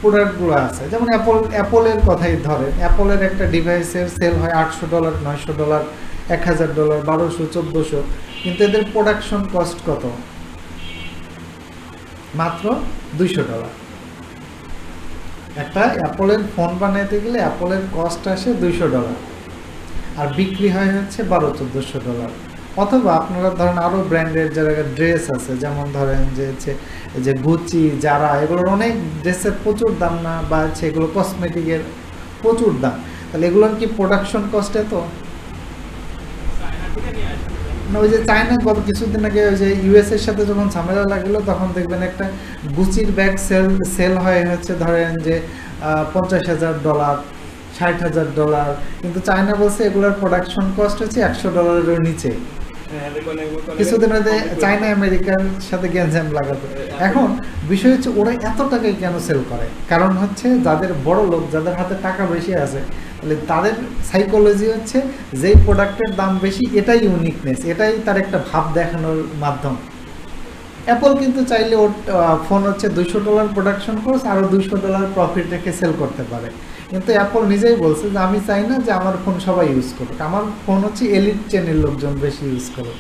প্রোডাক্টগুলো আছে, যেমন অ্যাপলের কথাই ধরেন, অ্যাপলের একটা ডিভাইসের সেল হয় $800, $900, $1000, $1200, $1400, কিন্তু এদের প্রোডাকশন কস্ট কত? মাত্র $200। একটা অ্যাপলের ফোন বানাইতে গেলে অ্যাপলের কস্ট আসে $200, আর বিক্রি হয় হচ্ছে $1200-1400। অথবা আপনারা ধরেন আরও ব্র্যান্ডের যারা ড্রেস আছে, যেমন ধরেন যে হচ্ছে যে গুচি, যারা, এগুলোর অনেক ড্রেসের প্রচুর দাম না, বা হচ্ছে এগুলো কসমেটিকের প্রচুর দাম, তাহলে এগুলোর কি প্রোডাকশন কস্ট এত না? ওই যে চায়না গত কিছুদিন আগে ওই যে ইউএসের সাথে যখন ঝামেলা লাগলো, তখন দেখবেন একটা গুচির ব্যাগ সেল হয় হচ্ছে ধরেন যে $50,000, $60,000, কিন্তু চায়না বলছে এগুলোর প্রোডাকশন কস্ট হচ্ছে $100 নিচে। কিছুদিন আগে চায়না আমেরিকার সাথে গ্যাঞ্জাম লাগাতো। এখন বিষয় হচ্ছে ওরা এত টাকায় কেন সেল করে? কারণ হচ্ছে যাদের বড় লোক, যাদের হাতে টাকা বেশি আছে, তাহলে তাদের সাইকোলজি হচ্ছে যেই প্রোডাক্টের দাম বেশি এটাই ইউনিকনেস, এটাই তার একটা ভাব দেখানোর মাধ্যম। অ্যাপল কিন্তু চাইলে ওর ফোন হচ্ছে $200 প্রোডাকশন কস্ট, আরও $200 প্রফিট রেখে সেল করতে পারে, কিন্তু অ্যাপল নিজেই বলছে যে আমি চাই না যে আমার ফোন সবাই ইউজ করুক, আমার ফোন হচ্ছে এলিট শ্রেণীর লোকজন বেশি ইউজ করুক।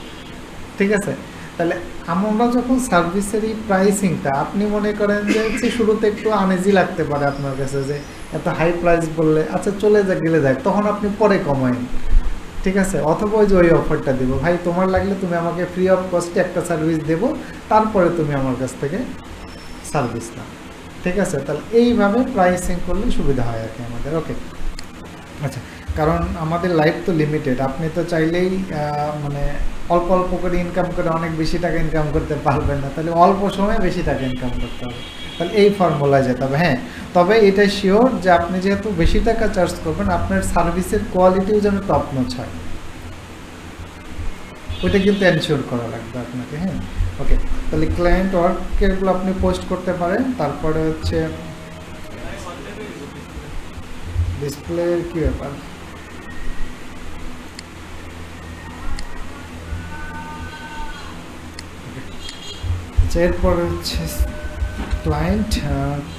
ঠিক আছে? তাহলে আমরা যখন সার্ভিসের এই প্রাইসিংটা, আপনি মনে করেন যে হচ্ছে শুরুতে একটু আনইজি লাগতে পারে আপনার কাছে যে এত হাই প্রাইস বললে আচ্ছা চলে গেলে যাক, তখন আপনি পরে কমাইন। ঠিক আছে? অথবা ওই যে ওই অফারটা দেবো, ভাই তোমার লাগলে তুমি আমাকে ফ্রি অফ কস্টে একটা সার্ভিস দেবো, তারপরে তুমি আমার কাছ থেকে সার্ভিস নাও। ঠিক আছে? তাহলে এইভাবে প্রাইসিং করলে সুবিধা হয় আর কি আমাদের। ওকে, আচ্ছা, কারণ আমাদের লাইফ তো লিমিটেড, আপনি তো চাইলেই মানে অল্প অল্প করে ইনকাম করে অনেক বেশি টাকা ইনকাম করতে পারবেন না, তাহলে অল্প সময়ে বেশি টাকা ইনকাম করতে হবে, তাহলে এই ফর্মুলায় যেতে হবে। হ্যাঁ, তবে এটা শিওর যে আপনি যেহেতু বেশি টাকা চার্জ করবেন, আপনার সার্ভিসের কোয়ালিটিও যেন টপ নচ হয়, ওইটা কিন্তু এনশিওর করা লাগবে আপনাকে। হ্যাঁ, ওকে, তাহলে ক্লায়েন্ট ওয়ার্কেরগুলো আপনি পোস্ট করতে পারেন। তারপরে হচ্ছে ডিসপ্লে কি ব্যাপার, এরপরে হচ্ছে ক্লায়েন্ট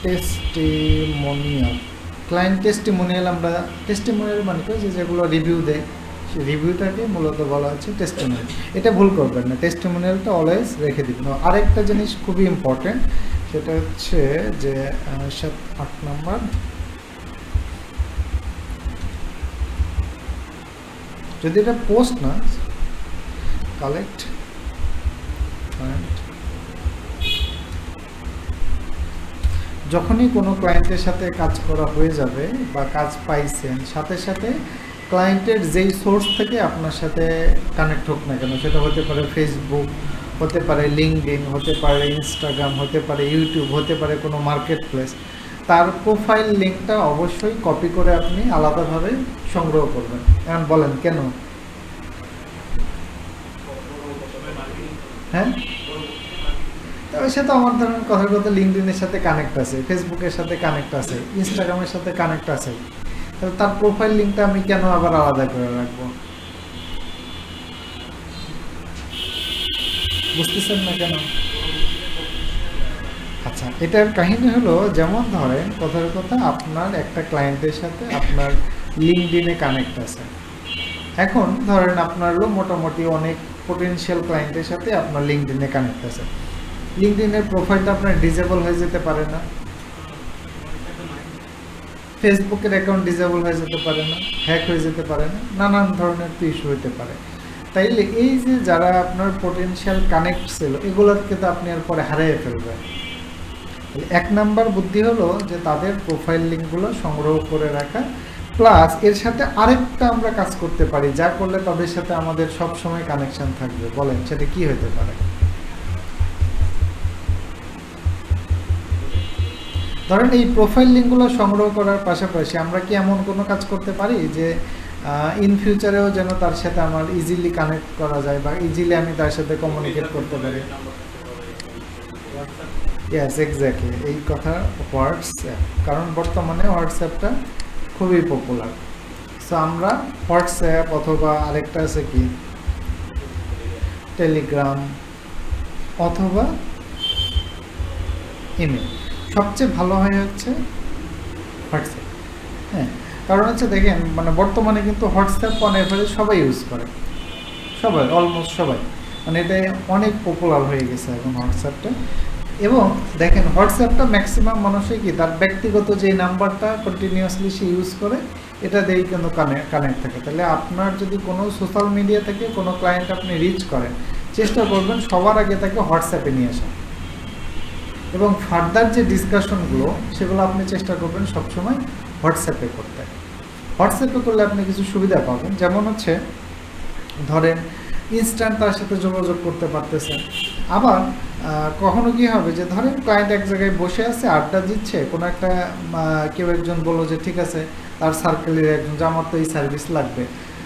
টেস্টিমোনিয়াল। ক্লায়েন্ট টেস্টিমোনিয়াল, আমরা টেস্টিমোনিয়াল মানে কি, যেগুলো রিভিউ দেয়, সেই রিভিউটাকে মূলত বলা হচ্ছে টেস্টিমোনিয়াল। এটা ভুল করবেন না, টেস্টিমোনিয়ালটা অলওয়েজ রেখে দিবেন। আরেকটা জিনিস খুবই ইম্পর্টেন্ট, সেটা হচ্ছে যে 8 নম্বর, যদি এটা পোস্ট না, কালেক্ট ক্লায়েন্ট, যখনই কোনো ক্লায়েন্টের সাথে কাজ করা হয়ে যাবে বা কাজ পাইছেন, সাথে সাথে ক্লায়েন্টের যেই সোর্স থেকে আপনার সাথে কানেক্ট হোক না কেন, সেটা হতে পারে ফেসবুক, হতে পারে লিঙ্কডইন, হতে পারে ইনস্টাগ্রাম, হতে পারে ইউটিউব, হতে পারে কোনো মার্কেট প্লেস, তার প্রোফাইল লিঙ্কটা অবশ্যই কপি করে আপনি আলাদাভাবে সংগ্রহ করবেন। এখন বলেন কেন? হ্যাঁ, তবে সে তো আমার ধরেন কথার কথা লিঙ্কডইনের সাথে কানেক্ট আছে, ফেসবুকের সাথে কানেক্ট আছে, ইনস্টাগ্রামের সাথে কানেক্ট আছে, তাহলে তার প্রোফাইল লিঙ্কটা আমি কেন আবার আলাদা করে রাখবো? বুঝতেছেন না কেন? আচ্ছা, এটার কাহিনী হলো, যেমন ধরেন কথার কথা আপনার একটা ক্লায়েন্টের সাথে আপনার লিঙ্কডইনে কানেক্ট আছে। এখন ধরেন আপনারও মোটামুটি অনেক পোটেনশিয়াল ক্লায়েন্টের সাথে আপনার লিঙ্কডইনে কানেক্ট আছে। লিঙ্কডইনের প্রোফাইলটা আপনার ডিসেবল হয়ে যেতে পারে না, ফেসবুকের অ্যাকাউন্ট ডিসেবল হয়ে যেতে পারে না, হ্যাক হয়ে যেতে পারে না, নানান ধরনের তো ইস্যু হতে পারে। তাইলে এই যে যারা আপনার পোটেনশিয়াল কানেক্ট ছিল এগুলোকে তো আপনি আর পরে হারিয়ে ফেলবেন। এক নাম্বার বুদ্ধি হলো যে তাদের প্রোফাইল লিঙ্কগুলো সংগ্রহ করে রাখা, প্লাস এর সাথে আরেকটা আমরা কাজ করতে পারি যা করলে তাদের সাথে আমাদের সব সময় কানেকশন থাকবে। বলেন সেটা কি হতে পারে? ধরেন এই প্রোফাইল লিঙ্কগুলো সংগ্রহ করার পাশাপাশি আমরা কি এমন কোনো কাজ করতে পারি যে ইন ফিউচারেও যেন তার সাথে আমার ইজিলি কানেক্ট করা যায় বা ইজিলি আমি তার সাথে কমিউনিকেট করতে পারি? ইয়েস, এক্স্যাক্টলি, এই কথা হোয়াটসঅ্যাপ, কারণ বর্তমানে হোয়াটসঅ্যাপটা খুবই পপুলার। সো আমরা হোয়াটসঅ্যাপ অথবা আরেকটা আছে কি টেলিগ্রাম অথবা ইমেল, সবচেয়ে ভালো হয় হচ্ছে হোয়াটসঅ্যাপ। হ্যাঁ, কারণ হচ্ছে দেখেন মানে বর্তমানে কিন্তু হোয়াটসঅ্যাপ অন এভারেজ সবাই ইউজ করে, সবাই, অলমোস্ট সবাই, মানে এটা অনেক পপুলার হয়ে গেছে এখন হোয়াটসঅ্যাপটা। এবং দেখেন হোয়াটসঅ্যাপটা ম্যাক্সিমাম মানুষই কি তার ব্যক্তিগত যে নাম্বারটা কন্টিনিউয়াসলি সে ইউজ করে এটা দিয়েই কিন্তু কানেক্ট থাকে। তাহলে আপনার যদি কোনো সোশ্যাল মিডিয়া থেকে কোনো ক্লায়েন্ট আপনি রিচ করেন, চেষ্টা করবেন সবার আগে তাকে হোয়াটসঅ্যাপে নিয়ে আসা, এবং ফার্দার যে ডিসকাশনগুলো সেগুলো আপনি চেষ্টা করবেন সবসময় হোয়াটসঅ্যাপে করতে। হোয়াটসঅ্যাপে করলে আপনি কিছু সুবিধা পাবেন, যেমন হচ্ছে ধরেন ইনস্ট্যান্ট তার সাথে যোগাযোগ করতে পারতেছেন। আবার কখনো কি হবে যে ধরেন ক্লায়েন্ট এক জায়গায় বসে আছে আড্ডা দিচ্ছে, কোনো একটা কেউ একজন বললো যে ঠিক আছে তার সার্কেলের একজন যে আমার তো এই সার্ভিস লাগবে,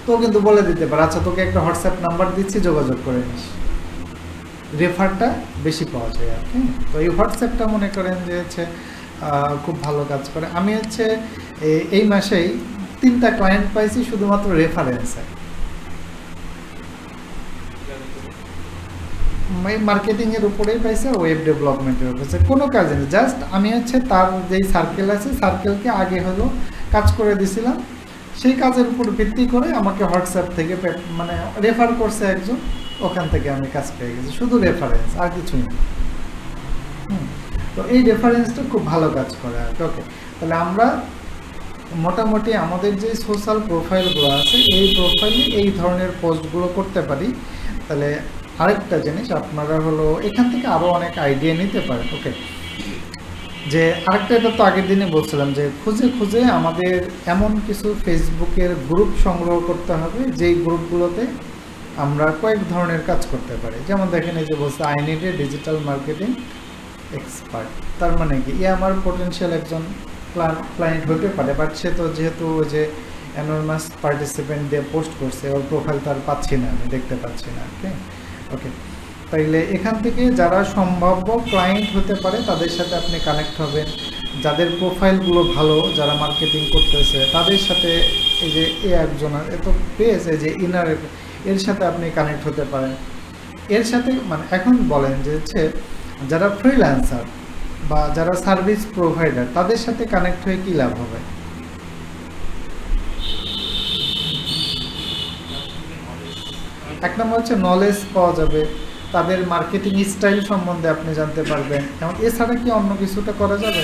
তো কিন্তু বলে দিতে পারে আচ্ছা তোকে একটা হোয়াটসঅ্যাপ নাম্বার দিচ্ছি যোগাযোগ করে নিস, রেফারটা বেশি পাওয়া যায় আর কি। তো এই হোয়াটসঅ্যাপটা মনে করেন যে হচ্ছে খুব ভালো কাজ করে। আমি হচ্ছে এই মাসেই 3টা ক্লায়েন্ট পাইছি শুধুমাত্র রেফারেন্সে, মার্কেটিংয়ের উপরেই পাইছে, ওয়েব ডেভেলপমেন্টের উপরে, কোনো কাজে নেই, জাস্ট আমি হচ্ছে তার যেই সার্কেল আছে সার্কেলকে আগে হলো কাজ করে দিছিলাম, সেই কাজের উপর ভিত্তি করে আমাকে হোয়াটসঅ্যাপ থেকে মানে রেফার করছে একজন, ওখান থেকে আমি কাজ পেয়ে গেছি, শুধু রেফারেন্স আর কিছুই না। তো এই রেফারেন্সটা খুব ভালো কাজ করে আর কি। ওকে, তাহলে আমরা মোটামুটি আমাদের যে সোশ্যাল প্রোফাইলগুলো আছে এই প্রোফাইলে এই ধরনের পোস্টগুলো করতে পারি। তাহলে আরেকটা জিনিস আপনারা হলো এখান থেকে আরও অনেক আইডিয়া নিতে পারেন। ওকে, যে আরেকটা, এটা তো আগের দিনে বলছিলাম যে খুঁজে খুঁজে আমাদের এমন কিছু ফেসবুকের গ্রুপ সংগ্রহ করতে হবে যেই গ্রুপগুলোতে আমরা কয়েক ধরনের কাজ করতে পারি। যেমন দেখেন এই যে বলছে I need a digital marketing expert, তার মানে কি আমার পোটেনশিয়াল একজন ক্লায়েন্ট হতে পারে, বাট সে তো যেহেতু ওই যে অ্যানোনিমাস পার্টিসিপেন্ট দিয়ে পোস্ট করছে, ওর প্রোফাইল তো আর পাচ্ছি না, আমি দেখতে পাচ্ছি না। ওকে ওকে, তাইলে এখান থেকে যারা সম্ভাব্য ক্লায়েন্ট হতে পারে তাদের সাথে আপনি কানেক্ট হবেন, যাদের প্রোফাইলগুলো ভালো, যারা মার্কেটিং করতেছে তাদের সাথে, এই যে একজন এত পেয়েছে যে ইনার, এর সাথে আপনি কানেক্ট হতে পারেন। এর সাথে মানে এখন বলেন যে হচ্ছে যারা ফ্রিল্যান্সার বা যারা সার্ভিস প্রোভাইডার তাদের সাথে কানেক্ট হয়ে কী লাভ হবে? এক নম্বর হচ্ছে নলেজ পাওয়া যাবে, তাদের মার্কেটিং স্টাইল সম্বন্ধে আপনি জানতে পারবেন, এবং এছাড়া কি অন্য কিছুটা করা যাবে?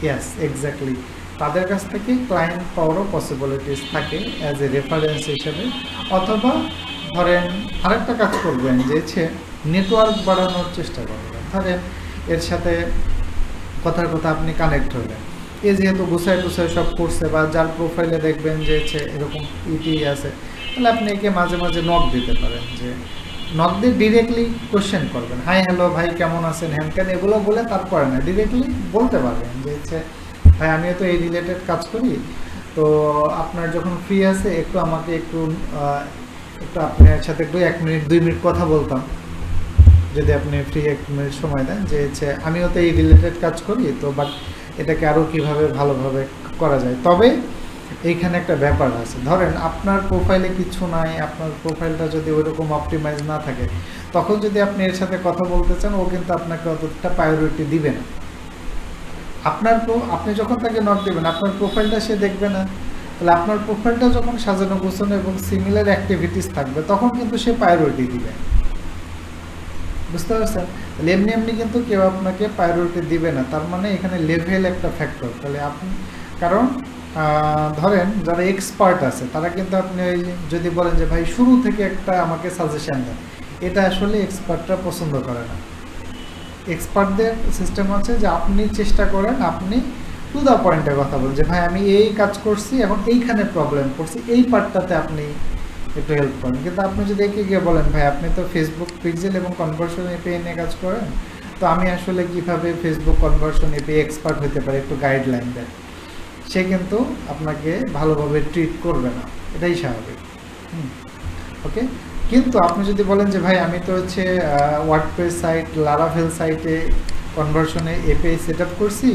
ইয়েস, এক্স্যাক্টলি, তাদের কাছ থেকে ক্লায়েন্ট পাওয়ারও পসিবিলিটিস থাকে অ্যাজ এ রেফারেন্স হিসেবে। অথবা ধরেন আরেকটা কাজ করবেন যে হচ্ছে নেটওয়ার্ক বাড়ানোর চেষ্টা করবেন। ধরেন এর সাথে কথার কথা আপনি কানেক্ট হলেন, এ যেহেতু গুছায় টুছায় সব করছে বা যার প্রোফাইলে দেখবেন যে হচ্ছে এরকম ইটি আছে, তাহলে আপনি একে মাঝে মাঝে নক দিতে পারেন, যে নক দিয়ে ডিরেক্টলি কোশ্চেন করবেন, হাই হ্যালো ভাই কেমন আছেন হ্যান কেন, এগুলো বলে তারপরে না ডিরেক্টলি বলতে পারবেন যে হচ্ছে ভাই আমিও তো এই রিলেটেড কাজ করি, তো আপনার যখন ফ্রি আছে একটু আমাকে একটু আপনার সাথে একটু 1 মিনিট 2 মিনিট কথা বলতাম, যদি আপনি ফ্রি 1 মিনিট সময় দেন, যে হচ্ছে আমিও তো এই রিলেটেড কাজ করি, তো বাট এটাকে আরও কীভাবে ভালোভাবে করা যায়। তবে এইখানে একটা ব্যাপার আছে, ধরেন আপনার প্রোফাইলে কিছু নাই, আপনার প্রোফাইলটা যদি ওইরকম অপটিমাইজ না থাকে, তখন যদি আপনি এর সাথে কথা বলতে চান ও কিন্তু আপনাকে অতটা প্রায়োরিটি দিবে না। আপনি যখন তাকে নক দেবেন আপনার প্রোফাইলটা সে দেখবে না, তাহলে আপনার প্রোফাইলটা যখন সাজানো গোছানো এবং সিমিলার অ্যাক্টিভিটিস থাকবে তখন কিন্তু সে প্রায়োরিটি দিবে। বুঝতে পারছেন? তাহলে এমনি এমনি কিন্তু কেউ আপনাকে প্রায়োরিটি দিবে না। তার মানে এখানে লেভেল একটা ফ্যাক্টর। তাহলে আপনি, কারণ ধরেন যারা এক্সপার্ট আছে তারা কিন্তু আপনি ওই যদি বলেন যে ভাই শুরু থেকে একটা আমাকে সাজেশন দেন, এটা আসলে এক্সপার্টরা পছন্দ করে না। এক্সপার্টদের সিস্টেম হচ্ছে যে আপনি চেষ্টা করেন, আপনি টু দ্য পয়েন্টে কথা বলেন যে ভাই আমি এই কাজ করছি, এখন এইখানে প্রবলেম করছি, এই পার্টটাতে আপনি একটু হেল্প করেন। কিন্তু আপনি যদি একে গিয়ে বলেন ভাই আপনি তো ফেসবুক পিক্সেল এবং কনভার্সন এপিআই নিয়ে কাজ করেন, তো আমি আসলে কিভাবে ফেসবুক কনভার্সন এপিআই এক্সপার্ট হতে পারি একটু গাইডলাইন দেন, সে কিন্তু আপনাকে ভালোভাবে ট্রিট করবে না, এটাই স্বাভাবিক। ওকে, কিন্তু আপনি যদি বলেন যে ভাই আমি তো হচ্ছে ওয়ার্ডপ্রেস সাইট, লারাভেল সাইটে কনভার্সনে এপিআই সেট আপ করছি,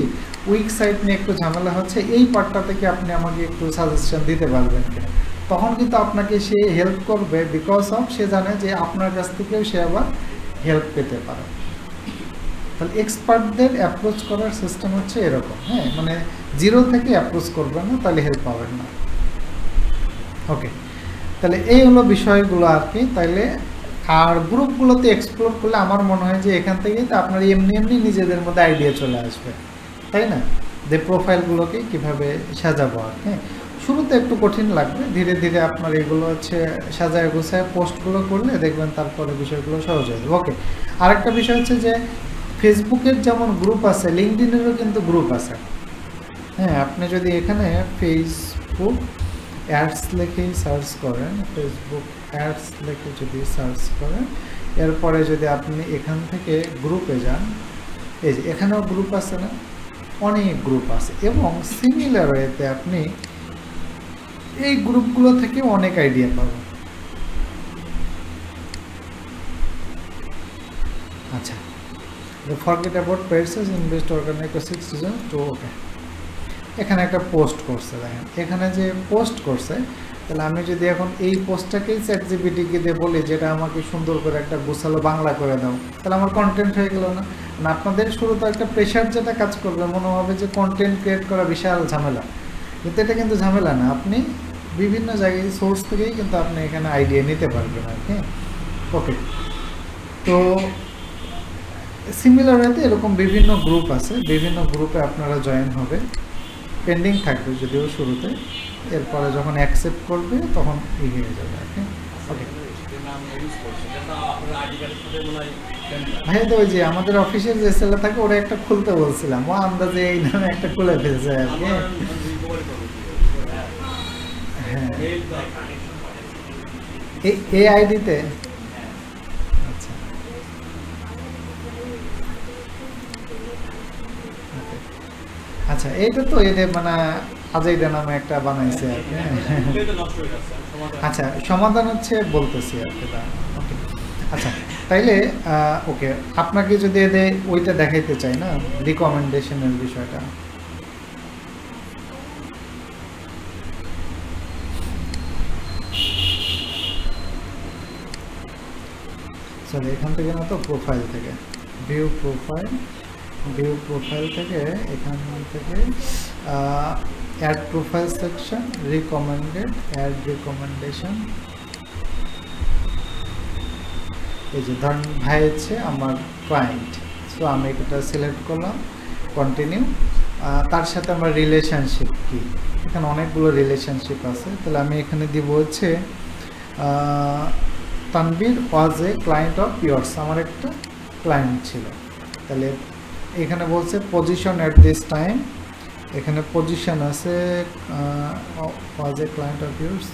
উইক সাইট নিয়ে একটু ঝামেলা হচ্ছে, এই পার্টটা থেকে আপনি আমাকে একটু সাজেশন দিতে পারবেন কিনা, তখন কিন্তু আপনাকে সে হেল্প করবে, বিকজ অফ সে জানে যে আপনার কাছ থেকেও সে আবার হেল্প পেতে পারে। তাহলে এক্সপার্টদের অ্যাপ্রোচ করার সিস্টেম হচ্ছে এরকম, হ্যাঁ, মানে জিরো থেকে অ্যাপ্রোচ করবেন না, তাহলে হেল্প পাবেন না। ওকে, তাহলে এই হলো বিষয়গুলো আর কি। তাইলে আর গ্রুপগুলোতে এক্সপ্লোর করলে আমার মনে হয় যে এখান থেকেই তো আপনার এমনি এমনি নিজেদের মধ্যে আইডিয়া চলে আসবে, তাই না, যে প্রোফাইলগুলোকে কীভাবে সাজাবো আর। হ্যাঁ, শুরুতে একটু কঠিন লাগবে, ধীরে ধীরে আপনার এগুলো হচ্ছে সাজায় গোছায় পোস্টগুলো করলে দেখবেন তারপরে বিষয়গুলো সহজ হয়ে যাবে। ওকে, আরেকটা বিষয় হচ্ছে যে ফেসবুকের যেমন গ্রুপ আছে, লিঙ্কডইনেরও কিন্তু গ্রুপ আছে। হ্যাঁ, আপনি যদি এখানে ফেসবুক অ্যাডস লিখেই সার্চ করেন, ফেসবুক অ্যাডস লিখে যদি সার্চ করেন, এরপরে যদি আপনি এখান থেকে গ্রুপে যান, এই যে এখানেও গ্রুপ আছে না, অনেক গ্রুপ আছে, এবং সিমিলার ওয়েতে আপনি এই গ্রুপগুলো থেকে অনেক আইডিয়া পাবেন। আচ্ছা, forget about prices invest organise 6 reason to. Okay, এখানে একটা পোস্ট করছে, দেখেন এখানে যে পোস্ট করছে, তাহলে আমি যদি এখন এই পোস্টটাকেই চ্যাটজিপিটিকে দিয়ে বলি যেটা আমাকে সুন্দর করে একটা গোছালো বাংলা করে দাও, তাহলে আমার কন্টেন্ট হয়ে গেল না? মানে আপনাদের শুরুতে একটা প্রেশার যেটা কাজ করবে, মনে হবে যে কন্টেন্ট ক্রিয়েট করা বিশাল ঝামেলা, কিন্তু এটা কিন্তু ঝামেলা না। আপনি বিভিন্ন জায়গায় সোর্স থেকেই কিন্তু আপনি এখানে আইডিয়া নিতে পারবেন আর কি। ওকে, তো সিমিলার ওয়েতে এরকম বিভিন্ন গ্রুপ আছে, বিভিন্ন গ্রুপে আপনারা জয়েন হবে, পেন্ডিং থাকবে যদিও শুরুতে, এরপরে যখন অ্যাকসেপ্ট করবে তখন এগিয়ে যাবে আর কি। ওকে ভাই, তো ওই যে আমাদের অফিসের যে ছেলে থাকে ওরা একটা খুলতে বলছিলাম, ও আন্দাজে এই নামে একটা খুলে ফেলছে আর কি। হ্যাঁ, এই আইডিতে। আচ্ছা, আচ্ছা, এইটা তো এটা মানে আজাইডা নামে একটা বানাইছে আর কি। আচ্ছা, সমাধান হচ্ছে বলতেছি আর কি। ওকে, আচ্ছা, তাইলে ওকে, আপনাকে যদি এদের ওইটা দেখাইতে চাই না, রিকমেন্ডেশনের বিষয়টা, সরি এখান থেকে না, তো প্রোফাইল থেকে, ভিউ প্রোফাইল থেকে, এখান থেকে ad profile section, recommended, ad recommendation. এই যে ধরেন ভাই হচ্ছে আমার ক্লায়েন্ট, সো আমি এটা সিলেক্ট করলাম, কন্টিনিউ। তার সাথে আমার রিলেশনশিপ কি, এখানে অনেকগুলো রিলেশনশিপ আছে, তাহলে আমি এখানে দিব হচ্ছে তানবীর ওয়াজ এ ক্লায়েন্ট অফ ইয়ার্স, আমার একটা ক্লায়েন্ট ছিল। তাহলে এখানে বলছে পজিশন অ্যাট দিস টাইম, এখানে পজিশন আছে ওয়াজ এ ক্লায়েন্ট অফ ইয়ার্স,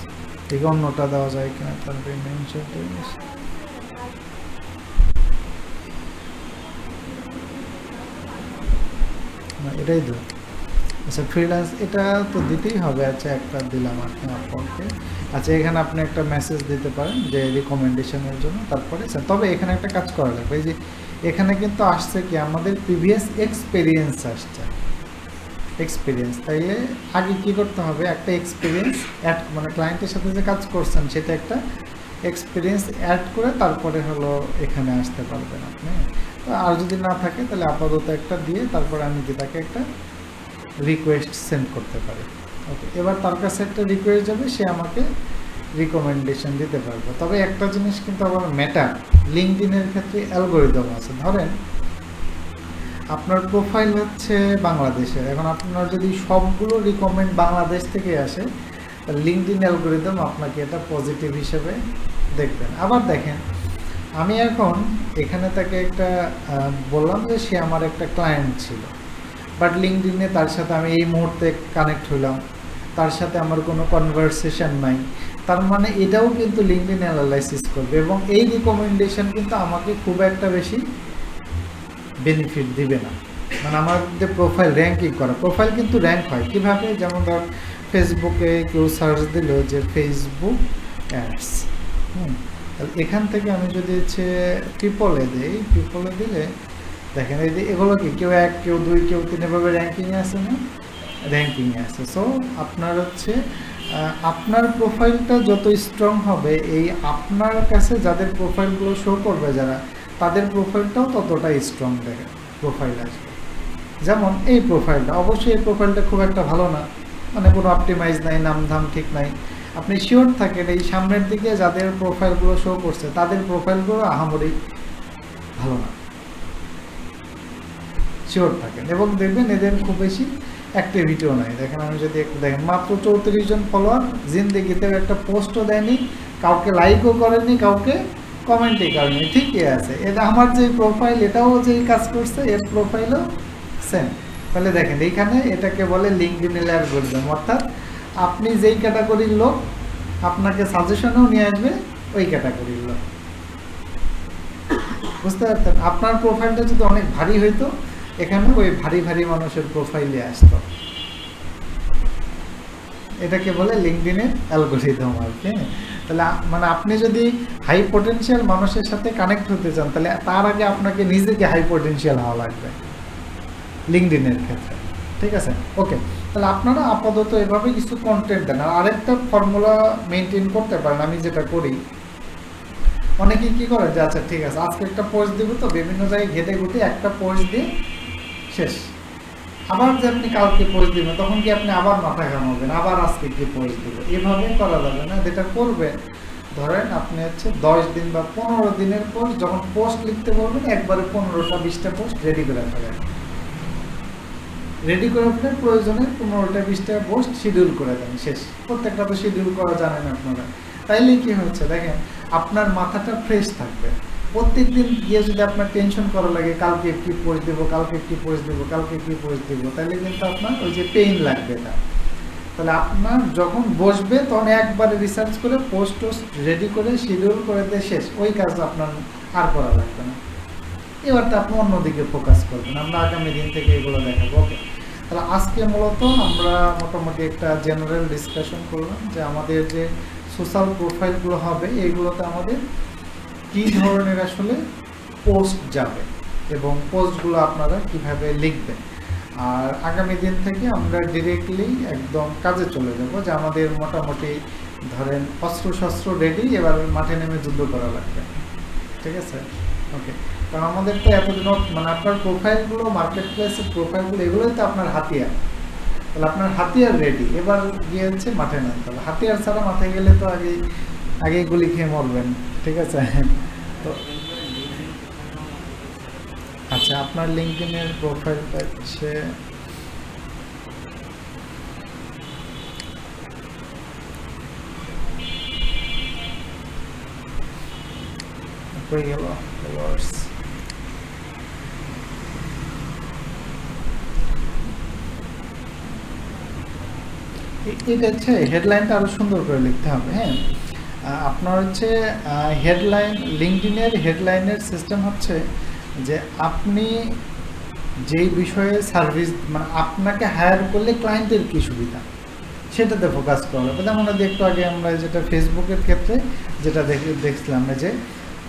ঠিক অন্যটা দেওয়া যায় কিনা, তানবীর মেনশন এটাই তো। আচ্ছা, ফ্রিল্যান্স এটা তো দিতেই হবে। আচ্ছা, একটা দিলাম আপনি আপনাকে। আচ্ছা, এখানে আপনি একটা মেসেজ দিতে পারেন যে রিকমেন্ডেশনের জন্য, তারপরে তবে এখানে একটা কাজ করা লাগবে, এই যে এখানে কিন্তু আসছে কি আমাদের প্রিভিয়াস এক্সপিরিয়েন্স আসছে, এক্সপিরিয়েন্স। তাইলে আগে কি করতে হবে, একটা এক্সপিরিয়েন্স অ্যাড, মানে ক্লায়েন্টের সাথে যে কাজ করছেন সেটা একটা এক্সপিরিয়েন্স অ্যাড করে তারপরে হলো এখানে আসতে পারবেন আপনি। আর যদি না থাকে তাহলে আপাতত একটা দিয়ে তারপরে আমি কি তাকে একটা রিকোয়েস্ট সেন্ড করতে পারি। ওকে, এবার তার কাছে একটা রিকোয়েস্ট যাবে, সে আমাকে রিকমেন্ডেশন দিতে পারবে। তবে একটা জিনিস কিন্তু আবার ম্যাটার, লিঙ্কডইনের ক্ষেত্রে অ্যালগরিদম আছে। ধরেন আপনার প্রোফাইল হচ্ছে বাংলাদেশের, এখন আপনার যদি সবগুলো রিকমেন্ড বাংলাদেশ থেকে আসে, লিঙ্কডইন অ্যালগরিদম আপনাকে এটা পজিটিভ হিসেবে দেখবেন। আবার দেখেন, আমি এখন এখানে তাকে একটা বললাম যে সে আমার একটা ক্লায়েন্ট ছিল, বাট লিঙ্কডইনে তার সাথে আমি এই মুহূর্তে কানেক্ট হইলাম, তার সাথে আমার কোনো কনভারসেশন নাই। তার মানে এটাও কিন্তু লিঙ্কডইন অ্যানালাইসিস করবে এবং এই রিকমেন্ডেশন কিন্তু আমাকে খুব একটা বেশি বেনিফিট দিবে না। মানে আমার যে প্রোফাইল র্যাঙ্কিং করা, প্রোফাইল কিন্তু র্যাঙ্ক হয় কীভাবে, যেমন ধর ফেসবুকে কেউ সার্চ দিল যে ফেসবুক অ্যাডস, তাহলে এখান থেকে আমি যদি হচ্ছে ট্রিপলে দিই, ট্রিপলে দিলে দেখেন এই যে এগুলো কি কেউ 1, কেউ 2, কেউ 3 এভাবে র্যাঙ্কিংয়ে আছে না, র্যাঙ্কিংয়ে আছে। সো আপনার হচ্ছে আপনার প্রোফাইলটা যত স্ট্রং হবে, এই আপনার কাছে যাদের প্রোফাইলগুলো শো করবে যারা, তাদের প্রোফাইলটাও ততটাই স্ট্রং দেখে প্রোফাইল আসবে। যেমন এই প্রোফাইলটা, অবশ্যই এই প্রোফাইলটা খুব একটা ভালো না, মানে কোনো অপটিমাইজ নাই, নামধাম ঠিক নাই। আপনি শিওর থাকেন এই সামনের দিকে যাদের প্রোফাইলগুলো শো করছে তাদের প্রোফাইলগুলো আহামরি ভালো না, শিওর থাকেন। এবং দেখবেন এদের খুব বেশি অ্যাক্টিভিটিও নাই। দেখেন আমি যদি একটু দেখেন, মাত্র 34 জন ফলোয়ার, জিন্দেগিতে একটা পোস্টও দেয়নি, কাউকে লাইকও করেনি, কাউকে কমেন্টই করেনি, ঠিকই আছে। এটা আমার যে প্রোফাইল, এটাও যেই কাজ করছে, এর প্রোফাইলও সেম। তাহলে দেখেন এইখানে এটাকে বলে লিঙ্কডইন অ্যালগরিদম, অর্থাৎ আপনি যেই ক্যাটাগরির লোক, আপনাকে সাজেশনেও নিয়ে আসবে ওই ক্যাটাগরির লোক। বুঝতে পারতেন? আপনার প্রোফাইলটা যদি অনেক ভারী হইতো, এখানে ওই ভারী ভারী মানুষের প্রোফাইলে আসতো। এটাকে বলে লিঙ্কডইনের অ্যালগরিদম আর কি। তাহলে মানে আপনি যদি হাই পটেনশিয়াল মানুষের সাথে কানেক্ট হতে চান, তাহলে তার আগে আপনাকে নিজেকে হাই পটেনশিয়াল হওয়া লাগবে লিঙ্কডইনের ক্ষেত্রে, ঠিক আছে? ওকে, তাহলে আপনারা আপাতত এভাবে কিছু কন্টেন্ট দেন। আর আরেকটা ফর্মুলা মেনটেন করতে পারেন, আমি যেটা করি, অনেকেই কী করে যে আচ্ছা ঠিক আছে আজকে একটা পোস্ট দেবো, তো বিভিন্ন জায়গায় ঘেটে ঘুটে একটা পোস্ট দিয়ে শেষ। আবার যে আপনি কালকে পোস্ট দেবেন, তখন কি আপনি আবার মাথা ঘামাবেন, আবার আজকে কি পোস্ট দেবো, এভাবে করা যাবে না। যেটা করবেন, ধরেন আপনি হচ্ছে 10 দিন বা 15 দিনের পর যখন পোস্ট লিখতে বলবেন, একবারে 15টা 20টা পোস্ট রেডি করে ফেলেন। রেডি করে ফেলে প্রয়োজনে 15টা 20টা পোস্ট শিডিউল করে দেন, শেষ। প্রত্যেকটা তো শিডিউল করা জানেন আপনারা। তাইলে কি হচ্ছে দেখেন, আপনার মাথাটা ফ্রেশ থাকবে। প্রত্যেক দিন গিয়ে যদি আপনার টেনশন করা লাগে কালকে কি পোস্ট দেবো, কালকে কি পোস্ট দেবো, কালকে কি পোস্ট দেবো, তাহলে কিন্তু আপনার ওই যে পেইন লাগবে না। তাহলে আপনার যখন বসবে তখন একবারে রিসার্চ করে পোস্ট টোস্ট রেডি করে শিডিউল করে দিয়ে শেষ, ওই কাজ আপনার আর করা লাগবে না। এবারটা আপনি অন্যদিকে ফোকাস করবেন। আমরা আগামী দিন থেকে এগুলো দেখাবো। ওকে, তাহলে আজকে মূলত আমরা মোটামুটি একটা জেনারেল ডিসকাশন করলাম যে আমাদের যে সোশ্যাল প্রোফাইলগুলো হবে, এইগুলোতে আমাদের কী ধরনের আসলে পোস্ট যাবে এবং পোস্টগুলো আপনারা কিভাবে লিখবেন। আর আগামী দিন থেকে আমরা ডিরেক্টলি একদম কাজে চলে যাব, যে আমাদের মোটামুটি ধরেন অস্ত্রশস্ত্র রেডি, এবার মাঠে নেমে যুদ্ধ করা লাগবে, ঠিক আছে? ওকে, কারণ আমাদের তো এতদিন মানে আপনার প্রোফাইলগুলো, মার্কেট প্লেসের প্রোফাইলগুলো, এগুলোই তো আপনার হাতিয়ার। তাহলে আপনার হাতিয়ার রেডি, এবার গিয়ে হচ্ছে মাঠে নেন। তাহলে হাতিয়ার ছাড়া মাঠে গেলে তো আগেই গুলি খেয়ে মরবেন, ঠিক আছে? তো আচ্ছা, আপনার লিঙ্কডইনের প্রোফাইলটা হচ্ছে কই গেল ফলোয়ার্স? এটা হচ্ছে হেডলাইনটা আরও সুন্দর করে লিখতে হবে। হ্যাঁ, আপনার হচ্ছে হেডলাইন, লিঙ্কডইনের হেডলাইনের সিস্টেম হচ্ছে যে আপনি যেই বিষয়ে সার্ভিস, মানে আপনাকে হায়ার করলে ক্লায়েন্টের কী সুবিধা, সেটাতে ফোকাস করা হবে। যেমন একটু আগে আমরা যেটা ফেসবুকের ক্ষেত্রে যেটা দেখছিলাম, যে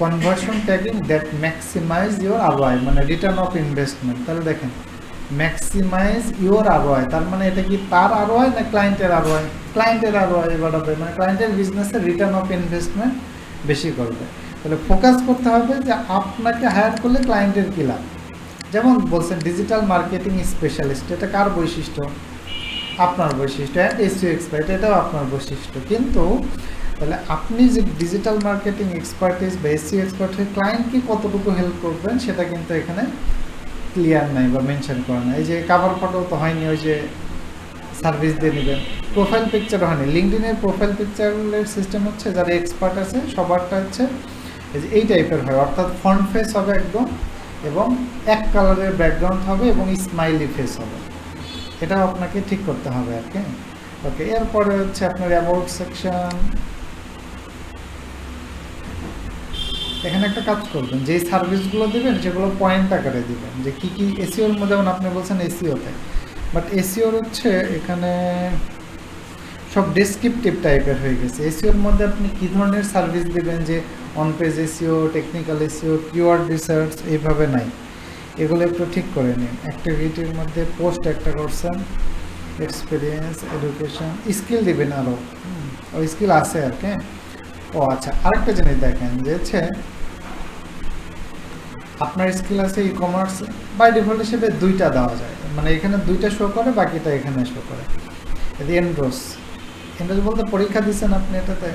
conversion tagging that maximise your ROI, মানে রিটার্ন অফ ইনভেস্টমেন্ট। তাহলে দেখেন ম্যাক্সিমাইজ ইউর আরওআই, তার মানে এটা কি তার আরওআই না ক্লায়েন্টের আরওআই? ক্লায়েন্টের আরওআই বাড়াবে, মানে ক্লায়েন্টের বিজনেসের রিটার্ন অফ ইনভেস্টমেন্ট বেশি করবে। তাহলে ফোকাস করতে হবে যে আপনাকে হায়ার করলে ক্লায়েন্টের কী লাভ। যেমন বলছেন ডিজিটাল মার্কেটিং স্পেশালিস্ট, এটা কার বৈশিষ্ট্য? আপনার বৈশিষ্ট্য। অ্যান্ড এসইও এক্সপার্ট, এটাও আপনার বৈশিষ্ট্য। কিন্তু তাহলে আপনি যে ডিজিটাল মার্কেটিং এক্সপার্টিস বা এসইও এক্সপার্ট হয়ে ক্লায়েন্টকে কতটুকু হেল্প করবেন সেটা কিন্তু এখানে ক্লিয়ার নাই বা মেনশন করা নাই। এই যে কাভার ফটো তো হয়নি, ওই যে সার্ভিস দিয়ে নেবেন। প্রোফাইল পিকচার হয়নি। লিঙ্কডইনের প্রোফাইল পিকচারের সিস্টেম হচ্ছে যারা এক্সপার্ট আছে সবারটা হচ্ছে এই টাইপের হয়, অর্থাৎ ফ্রন্ট ফেস হবে একদম, এবং এক কালারের ব্যাকগ্রাউন্ড হবে এবং স্মাইলি ফেস হবে। এটাও আপনাকে ঠিক করতে হবে আর কি। ওকে, এরপরে হচ্ছে আপনার অ্যাবাউট সেকশন। এখানে একটা কাজ করবেন, যেই সার্ভিসগুলো দেবেন সেগুলো পয়েন্ট আকারে দিবেন, যে কী কী এসইওর মধ্যে। যেমন আপনি বলছেন এসইওতে, বাট এসইওর হচ্ছে এখানে সব ডেসক্রিপটিভ টাইপের হয়ে গেছে। এসইওর মধ্যে আপনি কী ধরনের সার্ভিস দেবেন, যে on page SEO, technical SEO, keyword research, এইভাবে নাই। এগুলো একটু ঠিক করে নিন। অ্যাক্টিভিটির মধ্যে পোস্ট একটা করছেন, এক্সপিরিয়েন্স, এডুকেশন, স্কিল দিবেন আরও। ওই স্কিল আছে আর কি। ও আচ্ছা, আরেকটা জিনিস দেখেন যে হচ্ছে আপনার স্কিল আছে ই কমার্স, বাই ডিফল্ট হিসেবে 2টা দেওয়া যায়, মানে এখানে 2টা শো করে, বাকিটা এখানে শো করে। এনরোস বলতে পরীক্ষা দিচ্ছেন আপনি, এটাতে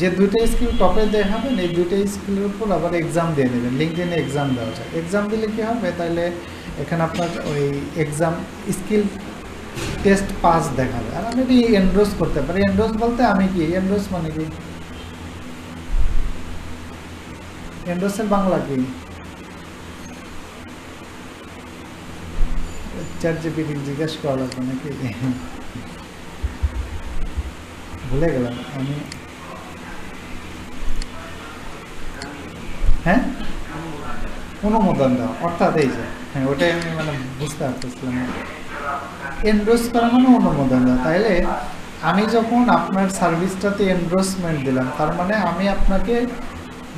যে 2টা স্কিল টপে দেখাবেন, এই 2টা স্কিলের উপর আবার এক্সাম দিয়ে নেবেন। লিঙ্কডইনে এক্সাম দেওয়া যায়। এক্সাম দিলে কী হবে, তাহলে এখানে আপনার ওই এক্সাম স্কিল টেস্ট পাস দেখাবে। আর আমি যদি এনরোস করতে পারি, এনরোস বলতে আমি কি, এনরোস মানে কি, এনরোসের বাংলা কি? চ্যাটজিপিটি জিজ্ঞেস করা লাগবে নাকি? ভুলে গেলাম আমি। হ্যাঁ, অনুমোদন দেওয়া, অর্থাৎ এই যে, হ্যাঁ ওটাই আমি মানে বুঝতে পারতেছিলাম। এনডোর্স করা মানে অনুমোদন দেওয়া। তাইলে আমি যখন আপনার সার্ভিসটাতে এনডোর্সমেন্ট দিলাম, তার মানে আমি আপনাকে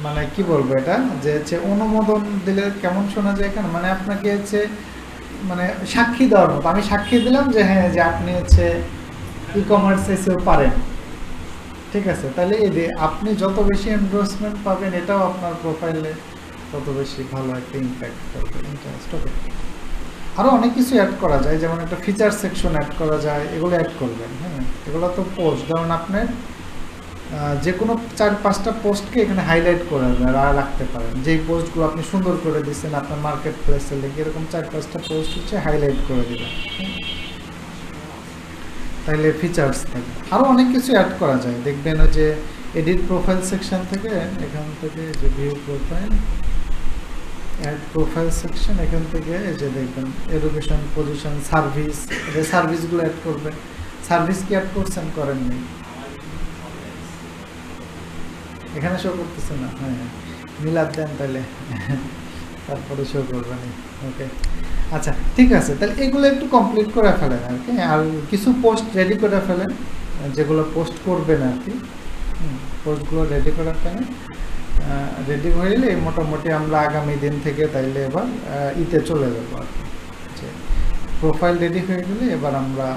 মানে কি বলবো, এটা যে হচ্ছে অনুমোদন দিলে কেমন শোনা যায় এখানে, মানে আপনাকে হচ্ছে মানে সাক্ষী দেওয়ার মতো। আমি সাক্ষী দিলাম যে হ্যাঁ, যে আপনি হচ্ছে ই কমার্স এসেও পারেন। ঠিক আছে, তাহলে এই যে আপনি যত বেশি এনডোর্সমেন্ট পাবেন, এটাও আপনার প্রোফাইলে তত বেশি ভালো একটা ইম্প্যাক্ট করবে, ইন্টারেস্ট হবে। আরও অনেক কিছু অ্যাড করা যায়, যেমন একটা ফিচার সেকশন অ্যাড করা যায়, এগুলো অ্যাড করবেন। হ্যাঁ, এগুলো তো পোস্ট, ধরুন আপনার যে কোনো 4-5টা পোস্টকে এখানে হাইলাইট করে রাখতে পারেন। যেই পোস্টগুলো আপনি সুন্দর করে দিচ্ছেন আপনার মার্কেট প্লেসে লিখে, এরকম 4-5টা পোস্ট হচ্ছে হাইলাইট করে দেবেন, তাইলে ফিচার্স থাকে। আরও অনেক কিছু অ্যাড করা যায়, দেখবেন যে এডিট প্রোফাইল সেকশন থেকে, এখান থেকে যে view profile, add profile section, এখান থেকে এই যে দেখবেন এডুকেশন, পজিশন, সার্ভিস, এই সার্ভিসগুলো অ্যাড করবেন। সার্ভিস কি অ্যাড করছেন, করেননি? এখানে শো করতেছে না? হ্যাঁ, মিলাদ দেন তাহলে, তারপরে শো করবেন। ওকে, আচ্ছা ঠিক আছে। তাহলে এগুলো একটু কমপ্লিট করে ফেলেন আর কি। আর কিছু পোস্ট রেডি করে ফেলেন, যেগুলো পোস্ট করবেন আর কি। পোস্টগুলো রেডি করে ফেলেন। রেডি হইলে মোটামুটি আমরা আগামী দিন থেকে তাইলে এবার ইতে চলে যাবো আর কি। প্রোফাইল রেডি হয়ে গেলে এবার আমরা